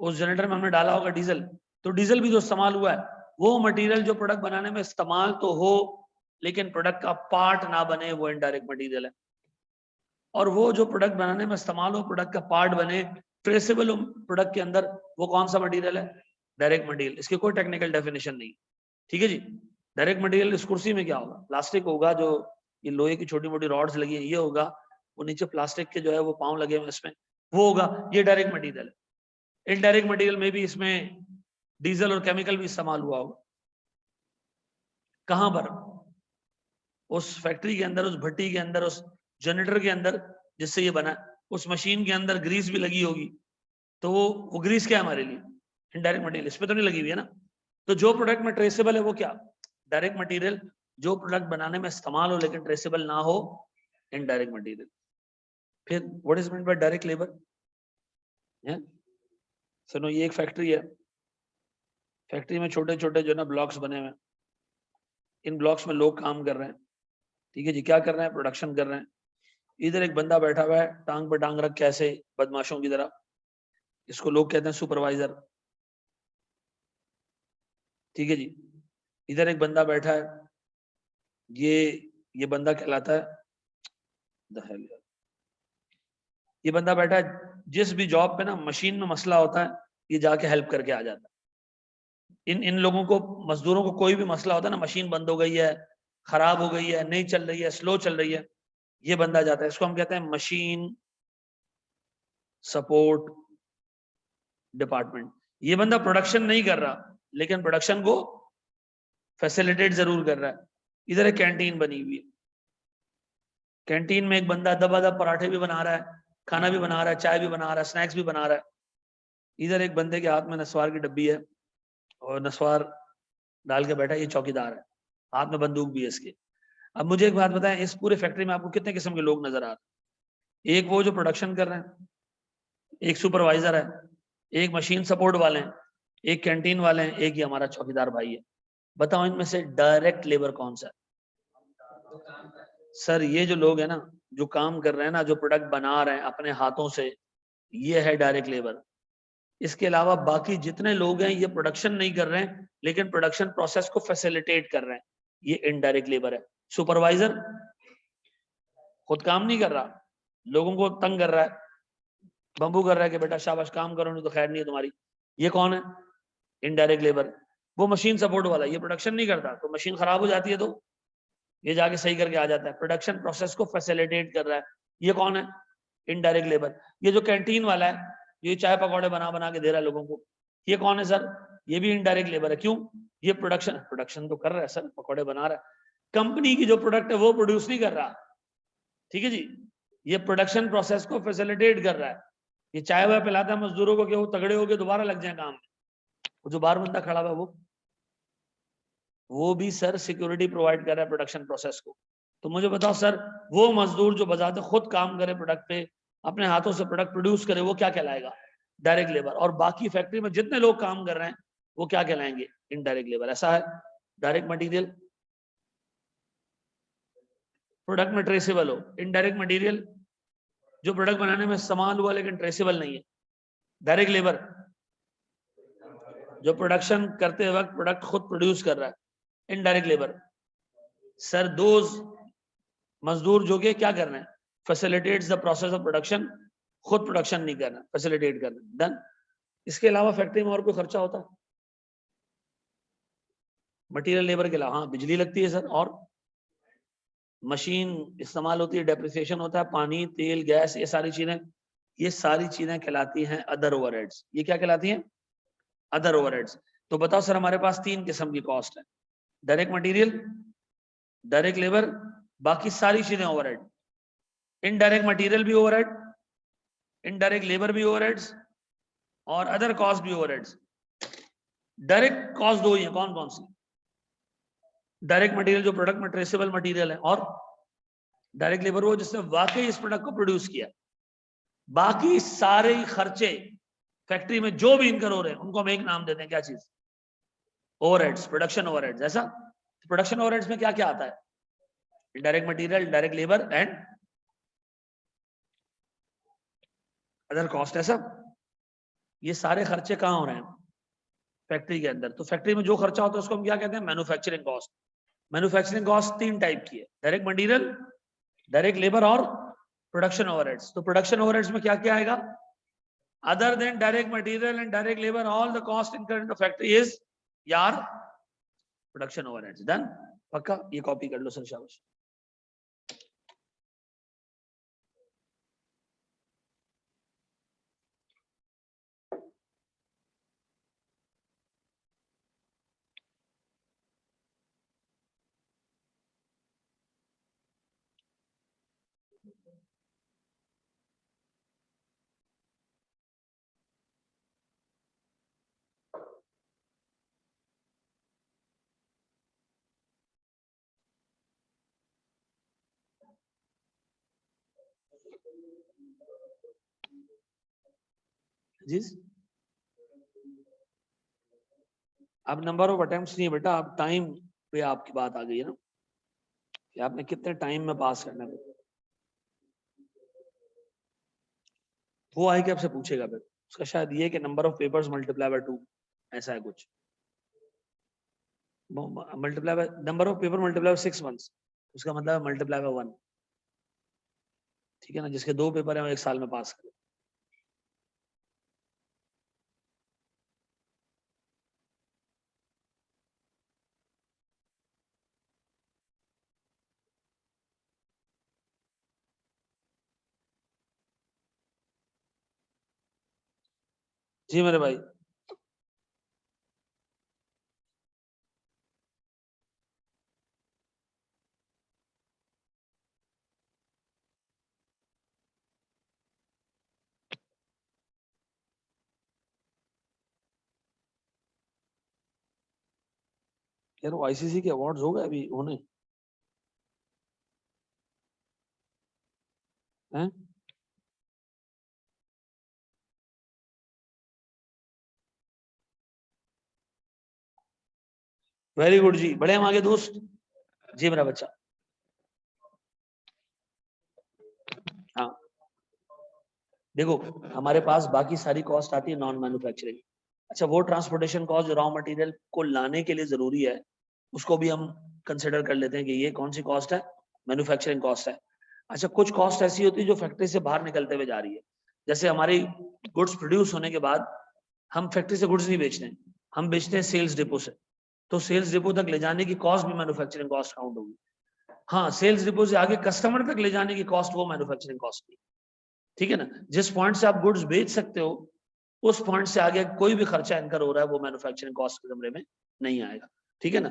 उस जनरेटर में हमने डाला होगा डीजल, तो डीजल भी तो इस्तेमाल हुआ है। वो मटेरियल जो प्रोडक्ट बनाने में इस्तेमाल तो हो, लेकिन प्रोडक्ट का पार्ट ना बने, वो इनडायरेक्ट मटेरियल है। और वो जो प्रोडक्ट बनाने में इस्तेमाल हो, प्रोडक्ट का पार्ट बने, ट्रेसेबल प्रोडक्ट के अंदर, वो कौन सा मटेरियल है? Direct material. इसकी कोई टेक्निकल डेफिनेशन नहीं, ठीक है जी। डायरेक्ट मटेरियल इस कुर्सी में क्या होगा? प्लास्टिक होगा, जो ये लोहे की छोटी मोटी रॉड्स लगी है, ये होगा, वो नीचे प्लास्टिक के जो है वो पाँव लगे हुए इसमें, वो होगा, ये डायरेक्ट मटेरियल है। इनडायरेक्ट मटेरियल में भी इसमें डीजल और केमिकल भी इस्तेमाल हुआ होगा। कहां पर? उस फैक्ट्री के अंदर, उस भट्टी के अंदर, उस जनरेटर के अंदर जिससे ये बना, उस मशीन के अंदर ग्रीस भी लगी होगी, तो वो ग्रीस क्या है हमारे लिए? Indirect material. इस पे तो नहीं लगी हुई है ना। तो जो प्रोडक्ट में ट्रेसेबल है वो क्या? Direct material. जो प्रोडक्ट बनाने में इस्तेमाल हो लेकिन ट्रेसेबल ना हो, इनडायरेक्ट मटेरियल। फिर what is mean by direct labour? सुनो, ये एक फैक्ट्री है, फैक्ट्री में छोटे छोटे जो ना ब्लॉक्स बने हुए हैं, इन ब्लॉक्स में लोग काम कर रहे हैं, ठीक है जी। क्या कर रहे हैं? प्रोडक्शन कर रहे हैं। इधर एक बंदा बैठा हुआ है, टांग पे टांग रख के ऐसे बदमाशों की तरह, इसको लोग कहते हैं सुपरवाइजर, ठीक है जी। इधर एक बंदा बैठा है, ये बंदा कहलाता है, ये बंदा बैठा है, जिस भी जॉब पे ना मशीन में मसला होता है, ये जाके हेल्प करके आ जाता है। इन लोगों को, मजदूरों को, कोई भी मसला होता है ना, मशीन बंद हो गई है, खराब हो गई है, नहीं चल रही है, स्लो चल रही है, ये बंदा जाता है। इसको हम कहते हैं मशीन सपोर्ट डिपार्टमेंट। ये बंदा प्रोडक्शन नहीं कर रहा, लेकिन प्रोडक्शन को फैसिलिटेट जरूर कर रहा है। इधर एक कैंटीन बनी हुई है, कैंटीन में एक बंदा दबादब पराठे भी बना रहा है, खाना भी बना रहा है, चाय भी बना रहा है, स्नैक्स भी बना रहा है। इधर एक बंदे के हाथ में नस्वार की डब्बी है, और नस्वार डाल के बैठा है, ये चौकीदार है, हाथ में बंदूक भी है इसके। अब मुझे एक बात बताएं, इस पूरे फैक्ट्री में आपको कितने किस्म के लोग नजर आ रहे हैं? एक वो जो प्रोडक्शन कर रहे हैं, एक सुपरवाइजर है, एक मशीन सपोर्ट वाले हैं, एक कैंटीन वाले हैं, एक ही हमारा चौकीदार भाई है। बताओ इनमें से डायरेक्ट लेबर कौन सा है? सर ये जो लोग हैं ना, जो काम कर रहे हैं ना, जो प्रोडक्ट बना रहे हैं अपने हाथों से, ये है डायरेक्ट लेबर। इसके अलावा बाकी जितने लोग हैं, ये प्रोडक्शन नहीं कर रहे हैं, लेकिन प्रोडक्शन प्रोसेस को फैसिलिटेट कर रहे हैं, ये इनडायरेक्ट लेबर है। सुपरवाइजर खुद काम नहीं कर रहा, लोगों को तंग कर रहा है, बंबू कर रहा है कि बेटा शाबाश काम करो, नहीं तो खैर नहीं है तुम्हारी, ये कौन है? Indirect labour. वो मशीन सपोर्ट वाला, ये प्रोडक्शन नहीं करता, तो मशीन खराब हो जाती है तो ये जाके सही करके आ जाता है, प्रोडक्शन प्रोसेस को फैसिलिटेट कर रहा है, ये कौन है? Indirect labour. ये जो कैंटीन वाला है, ये चाय पकौड़े बना बना के दे रहा है लोगों को, ये कौन है सर? ये भी इनडायरेक्ट लेबर है। क्यों? ये प्रोडक्शन तो कर रहा है सर, पकौड़े बना रहा है, कंपनी की जो प्रोडक्ट है वो प्रोड्यूस नहीं कर रहा, ठीक है जी। ये प्रोडक्शन प्रोसेस को फैसिलिटेट कर रहा है। ये चाय वाय पिलाता है मजदूरों को कि वो तगड़े होके दोबारा लग जाए काम में। वो जो बाहर बंदा खड़ा हुआ, वो भी सर सिक्योरिटी प्रोवाइड कर रहा है प्रोडक्शन प्रोसेस को। तो मुझे बताओ सर, वो मजदूर जो बजाते खुद काम करे प्रोडक्ट पे, अपने हाथों से प्रोडक्ट प्रोड्यूस करे, वो क्या कहलाएगा? Direct labour. और बाकी फैक्ट्री में जितने लोग काम कर रहे हैं, वो क्या कहलाएंगे? Indirect labour. ऐसा है। डायरेक्ट मटेरियल, प्रोडक्ट में ट्रेसेबल हो। इनडायरेक्ट मटेरियल, जो प्रोडक्ट बनाने में इस्तेमाल हुआ लेकिन ट्रेसेबल नहीं है। डायरेक्ट लेबर, जो प्रोडक्शन करते वक्त प्रोडक्ट खुद प्रोड्यूस कर रहा है। इनडायरेक्ट लेबर सर, दोज मजदूर जो कि क्या कर रहे हैं? Facilitates the process of production, खुद प्रोडक्शन नहीं करना, फैसिलिटेट करना। डन। इसके अलावा फैक्ट्री में और कोई खर्चा होता है? मटेरियल लेबर के अलावा हाँ, बिजली लगती है सर, और मशीन इस्तेमाल होती है, डेप्रिसिएशन होता है, पानी, तेल, गैस, ये सारी चीजें कहलाती हैं अदर ओवरहेड्स। ये क्या कहलाती हैं? Other overheads. तो बताओ सर, हमारे पास 3 किस्म की कॉस्ट है, डायरेक्ट मटेरियल, डायरेक्ट लेबर, बाकी सारी चीजें ओवरहेड। इनडायरेक्ट मटेरियल भी ओवरहेड, इनडायरेक्ट लेबर भी ओवरहेड्स, और अदर कॉस्ट भी ओवरहेड्स। डायरेक्ट कॉस्ट दो ही है, कौन कौन सी? डायरेक्ट मटेरियल जो प्रोडक्ट में ट्रेसेबल मटेरियल है, और डायरेक्ट लेबर वो जिसने वाकई इस प्रोडक्ट को प्रोड्यूस किया। बाकी सारे खर्चे फैक्ट्री में जो भी इनकर हो रहे हैं उनको हम एक नाम देते हैं, क्या चीज? Overheads, production overheads. ऐसा प्रोडक्शन ओवरहेड्स में क्या क्या आता है? Direct material, direct labour and other cost. ऐसा ये सारे खर्चे कहाँ हो रहे हैं? फैक्ट्री के अंदर। तो फैक्ट्री में जो खर्चा होता है उसको हम क्या कहते हैं? Manufacturing cost. मैन्युफैक्चरिंग कॉस्ट तीन टाइप की है, डायरेक्ट मटेरियल, डायरेक्ट लेबर और प्रोडक्शन ओवरहेड्स। तो प्रोडक्शन ओवरहेड्स में क्या क्या आएगा? Other than direct material and direct labour, all the cost incurred in the factory is यार प्रोडक्शन ओवरहेड्स। डन? पक्का? ये कॉपी कर लो सर, शाबाश। जी, अब नंबर ऑफ अटेम्प्ट्स नहीं है बेटा, अब टाइम पे आपकी बात आ गई है ना, कि आपने कितने टाइम में पास करना है। वो आए कि आपसे पूछेगा फिर, उसका शायद ये कि number of papers multiply by 2, ऐसा है कुछ। Multiply by number of paper multiply by 6 months, उसका मतलब मल्टीप्लाई बाय 1। ठीक है ना? जिसके 2 पेपर है वो 1 साल में पास करे। जी मेरे भाई। यार वो आईसीसी के अवार्ड्स हो गए अभी होने हैं? वेरी गुड जी, बड़े हम आगे दोस्त। जी मेरा बच्चा। हाँ देखो, हमारे पास बाकी सारी कॉस्ट आती है नॉन मैन्युफैक्चरिंग। अच्छा, वो ट्रांसपोर्टेशन कॉस्ट जो रॉ मटेरियल को लाने के लिए जरूरी है, उसको भी हम कंसिडर कर लेते हैं कि ये कौन सी कॉस्ट है? मैन्युफैक्चरिंग कॉस्ट है। अच्छा, कुछ कॉस्ट ऐसी होती है जो फैक्ट्री से बाहर निकलते हुए जा रही है। जैसे हमारी गुड्स प्रोड्यूस होने के बाद हम फैक्ट्री से गुड्स नहीं बेचते हैं, हम बेचते हैं सेल्स डिपो से। तो सेल्स डिपो तक ले जाने की कॉस्ट भी मैन्युफैक्चरिंग कॉस्ट काउंट होगी। हाँ, सेल्स डिपो से आगे कस्टमर तक ले जाने की कॉस्ट वो मैन्युफैक्चरिंग कॉस्ट की। ठीक है ना? जिस पॉइंट से आप गुड्स बेच सकते हो उस पॉइंट से आगे कोई भी खर्चा इनकर हो रहा है वो मैन्युफैक्चरिंग कॉस्ट के कमरे में नहीं आएगा। ठीक है ना?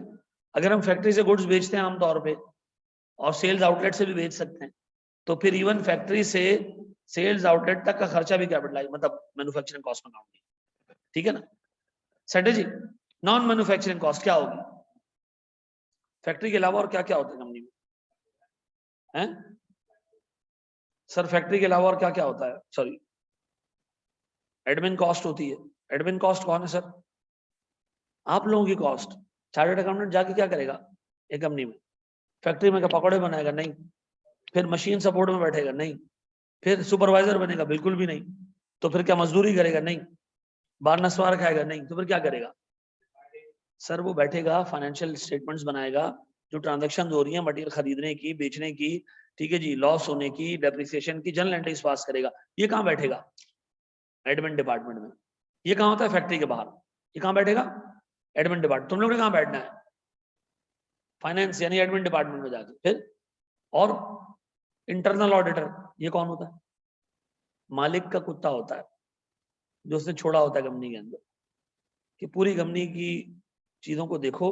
अगर हम फैक्ट्री से गुड्स बेचते हैं आमतौर पे, और सेल्स आउटलेट से भी बेच सकते हैं, तो फिर इवन फैक्ट्री से सेल्स आउटलेट तक का खर्चा भी कैपिटलाइज, मतलब मैन्युफैक्चरिंग कॉस्ट में काउंट नहीं। ठीक है ना? सेठ जी, नॉन मैन्युफैक्चरिंग कॉस्ट क्या होगी? फैक्ट्री के अलावा और क्या क्या होता है कंपनी में? हैं सर, फैक्ट्री के अलावा और क्या क्या होता है? सॉरी, एडमिन कॉस्ट होती है। एडमिन कॉस्ट कौन है सर? आप लोगों की कॉस्ट। चार्टर्ड अकाउंटेंट जाके क्या करेगा एक कंपनी में? फैक्ट्री में क्या पकौड़े बनाएगा? नहीं। फिर मशीन सपोर्ट में बैठेगा? नहीं। फिर सुपरवाइजर बनेगा? बिल्कुल भी नहीं। तो फिर क्या मजदूरी करेगा? नहीं। बार नस्वार खाएगा? नहीं। तो फिर क्या करेगा सर? वो बैठेगा, फाइनेंशियल स्टेटमेंट्स बनाएगा, जो ट्रांजेक्शन हो रही है मटेरियल खरीदने की, बेचने की, ठीक है जी, लॉस होने की, डेप्रिसिएशन की, जर्नल एंट्रीज पास करेगा। ये कहाँ बैठेगा? एडमिन डिपार्टमेंट में। ये कहाँ होता है? फैक्ट्री के बाहर। ये कहाँ बैठेगा? Admin department. तुम लोग ने कहाँ बैठना है? फाइनेंस यानी एडमिन डिपार्टमेंट में जाके। फिर और इंटरनल ऑडिटर, ये कौन होता है? मालिक का कुत्ता होता है, जो उसने छोड़ा होता है कंपनी के अंदर, कि पूरी कंपनी की चीजों को देखो,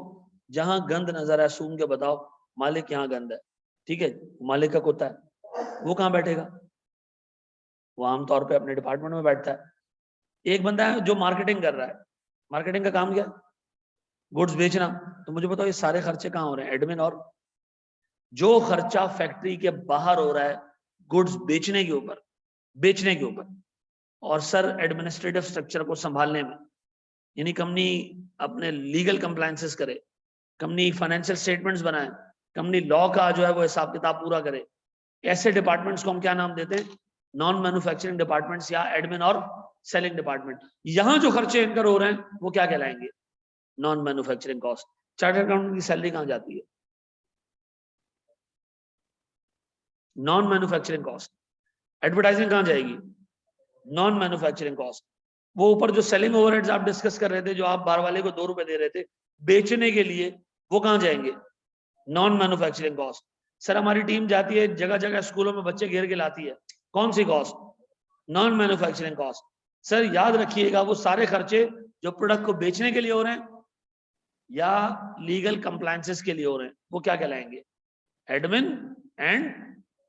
जहां गंद नजर आए सूंघ के बताओ मालिक यहाँ गंद है। ठीक है, मालिक का कुत्ता है। वो कहाँ बैठेगा? वो आमतौर पे अपने डिपार्टमेंट में बैठता है। एक बंदा है जो मार्केटिंग कर रहा है, मार्केटिंग का काम क्या, गुड्स बेचना। तो मुझे बताओ ये सारे खर्चे कहाँ हो रहे हैं, एडमिन और जो खर्चा फैक्ट्री के बाहर हो रहा है गुड्स बेचने के ऊपर, और सर एडमिनिस्ट्रेटिव स्ट्रक्चर को संभालने में, यानी कंपनी अपने लीगल कंप्लायंसेस करे, कंपनी फाइनेंशियल स्टेटमेंट्स बनाए, कंपनी लॉ का जो है वो हिसाब किताब पूरा करे, ऐसे डिपार्टमेंट्स को हम क्या नाम देते हैं, नॉन मैन्युफैक्चरिंग डिपार्टमेंट्स या एडमिन और सेलिंग डिपार्टमेंट। यहां जो खर्चे इनकर हो रहे हैं वो क्या कहलाएंगे, non manufacturing cost. Chartered accountant की सैलरी कहां जाती है, नॉन मैन्युफैक्चरिंग कॉस्ट। एडवर्टाइजिंग कहां जाएगी, नॉन मैन्युफैक्चरिंग कॉस्ट। वो ऊपर जो सेलिंग ओवरहेड्स आप डिस्कस कर रहे थे, जो आप बार वाले को 2 रुपए दे रहे थे बेचने के लिए, वो कहां जाएंगे, नॉन मैन्युफैक्चरिंग कॉस्ट। सर हमारी टीम जाती है जगह जगह स्कूलों में बच्चे घेर के लाती है, कौन सी cost, non manufacturing cost. Sir याद रखिएगा वो सारे खर्चे जो प्रोडक्ट को बेचने के लिए हो रहे हैं या लीगल कंप्लायंसेस के लिए हो रहे हैं वो क्या कहलाएंगे, एडमिन एंड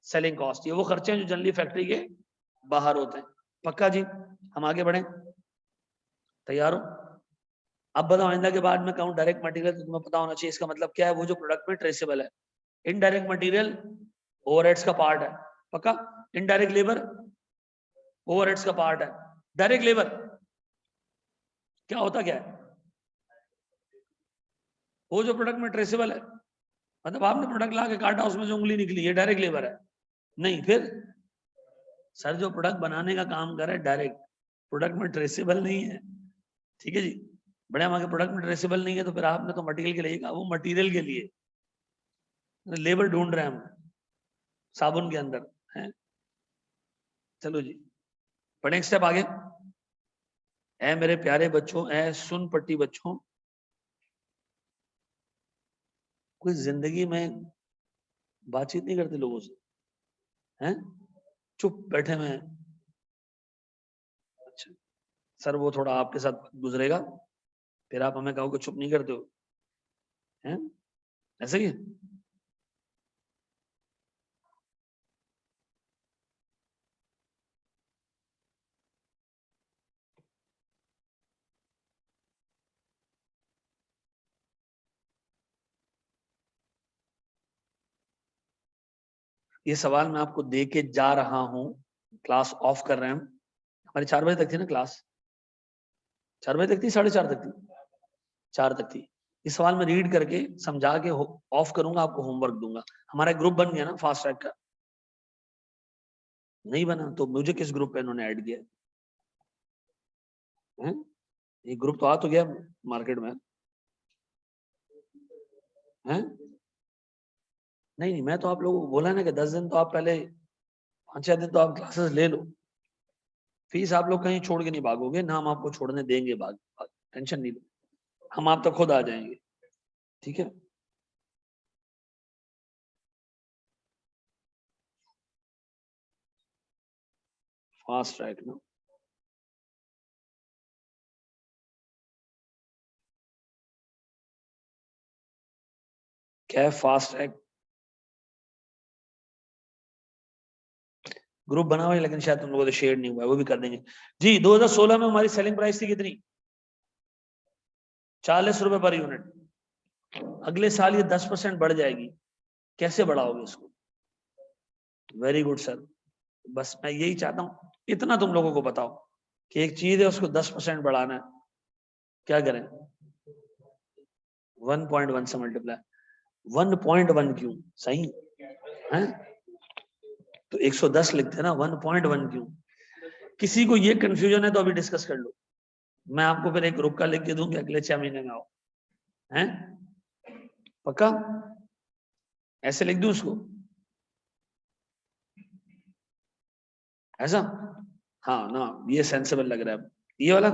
सेलिंग कॉस्ट। ये वो खर्चे हैं जो जनरली फैक्ट्री के बाहर होते हैं। पक्का जी, हम आगे बढ़े, तैयार हो। अब बताओ आइंदा के बाद मैं कहूँ डायरेक्ट मटेरियल तो तुम्हें पता होना चाहिए इसका मतलब क्या है, वो जो प्रोडक्ट में ट्रेसेबल है। इनडायरेक्ट मटेरियल ओवरहेड्स का पार्ट है, पक्का। इनडायरेक्ट लेबर ओवरहेड्स का पार्ट है। डायरेक्ट लेबर क्या होता क्या है, वो जो प्रोडक्ट में ट्रेसेबल है, मतलब आपने प्रोडक्ट ला के काटा उसमें जो उंगली निकली, ये डायरेक्ट लेबर है नहीं। फिर सर जो प्रोडक्ट बनाने का काम कर रहा है डायरेक्ट, प्रोडक्ट में ट्रेसेबल नहीं है, ठीक है जी। बड़े हमारे प्रोडक्ट में ट्रेसेबल नहीं है तो फिर आपने तो मटेरियल के लिए कहा, वो मटेरियल के लिए लेबर ढूंढ रहे हैं हम साबुन के अंदर है। चलो जी बढ़े एक स्टेप आगे। ऐ मेरे प्यारे बच्चों, ऐ सुन पट्टी बच्चों, कोई जिंदगी में बातचीत नहीं करते लोगों से, हैं चुप बैठे हुए हैं। अच्छा सर वो थोड़ा आपके साथ गुजरेगा, फिर आप हमें कहो कि चुप नहीं करते हो, हैं ऐसे ही। ये सवाल मैं आपको दे के जा रहा हूं, क्लास ऑफ कर रहे हैं हम। हमारी 4 बजे तक थी ना क्लास, 4 बजे तक थी, 4:30 तक थी, 4 तक थी। ये सवाल मैं रीड करके समझा के ऑफ करूंगा, आपको होमवर्क दूंगा। हमारा ग्रुप बन गया ना फास्ट ट्रैक का, नहीं बना तो मुझे किस ग्रुप पे इन्होंने ऐड किया है, ये ग्रुप तो आ तो गया मार्केट में है। नहीं नहीं मैं तो आप लोगों को बोला ना कि 10 दिन तो आप पहले, 5-6 दिन तो आप क्लासेस ले लो, फीस आप लोग कहीं छोड़ के नहीं भागोगे ना, हम आपको छोड़ने देंगे भाग, टेंशन नहीं लो, हम आप तक खुद आ जाएंगे, ठीक है। फास्ट ट्रैक ना, क्या है फास्ट ट्रैक, ग्रुप बना हुआ है लेकिन शायद तुम लोगों से शेयर नहीं हुआ है, वो भी कर देंगे जी। 2016 में हमारी सेलिंग प्राइस थी कितनी, 40 रुपए पर यूनिट। अगले साल ये 10% बढ़ जाएगी, कैसे बढ़ाओगे इसको, वेरी गुड सर। बस मैं यही चाहता हूं, इतना तुम लोगों को बताओ कि एक चीज है उसको 10% बढ़ाना है, क्या करें, 1.1 से मल्टीप्लाई, 1.1 क्यों, सही है तो 110 लिखते ना, 1.1 क्यों। किसी को ये कंफ्यूजन है तो अभी डिस्कस कर लो, मैं आपको फिर एक ग्रुप का लिख के दूंगी, अगले 6 महीने में आओ, हैं पक्का, ऐसे लिख दूं उसको, ऐसा, हाँ ना ये सेंसेबल लग रहा है। ये वाला,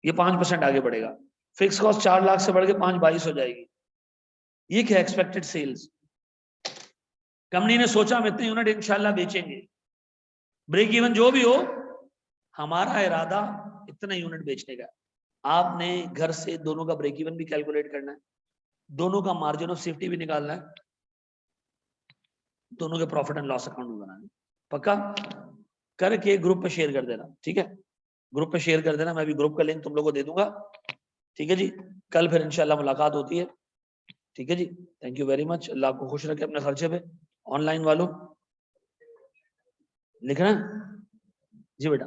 ये 5% आगे बढ़ेगा, फिक्स कॉस्ट 4 लाख से बढ़ के 5-22 हो जाएगी। ये क्या एक्सपेक्टेड सेल्स, कंपनी ने सोचा हम इतने यूनिट इंशाल्लाह बेचेंगे, ब्रेक इवन जो भी हो, हमारा इरादा इतने यूनिट बेचने का। आपने घर से दोनों का ब्रेक इवन भी कैलकुलेट करना है, दोनों का मार्जिन ऑफ सेफ्टी भी निकालना है, दोनों के प्रॉफिट एंड लॉस अकाउंट भी बनाना है, पक्का करके ग्रुप पे शेयर कर देना, ठीक है। ग्रुप पे शेयर कर देना, मैं भी ग्रुप का लिंक तुम लोगों को दे दूंगा। ठीक है जी, कल फिर इंशाल्लाह मुलाकात होती है। ठीक है जी, थैंक यू वेरी मच। अल्लाह आपको खुश रखे अपने खर्चे पे। ऑनलाइन वालों लिखना जी बेटा।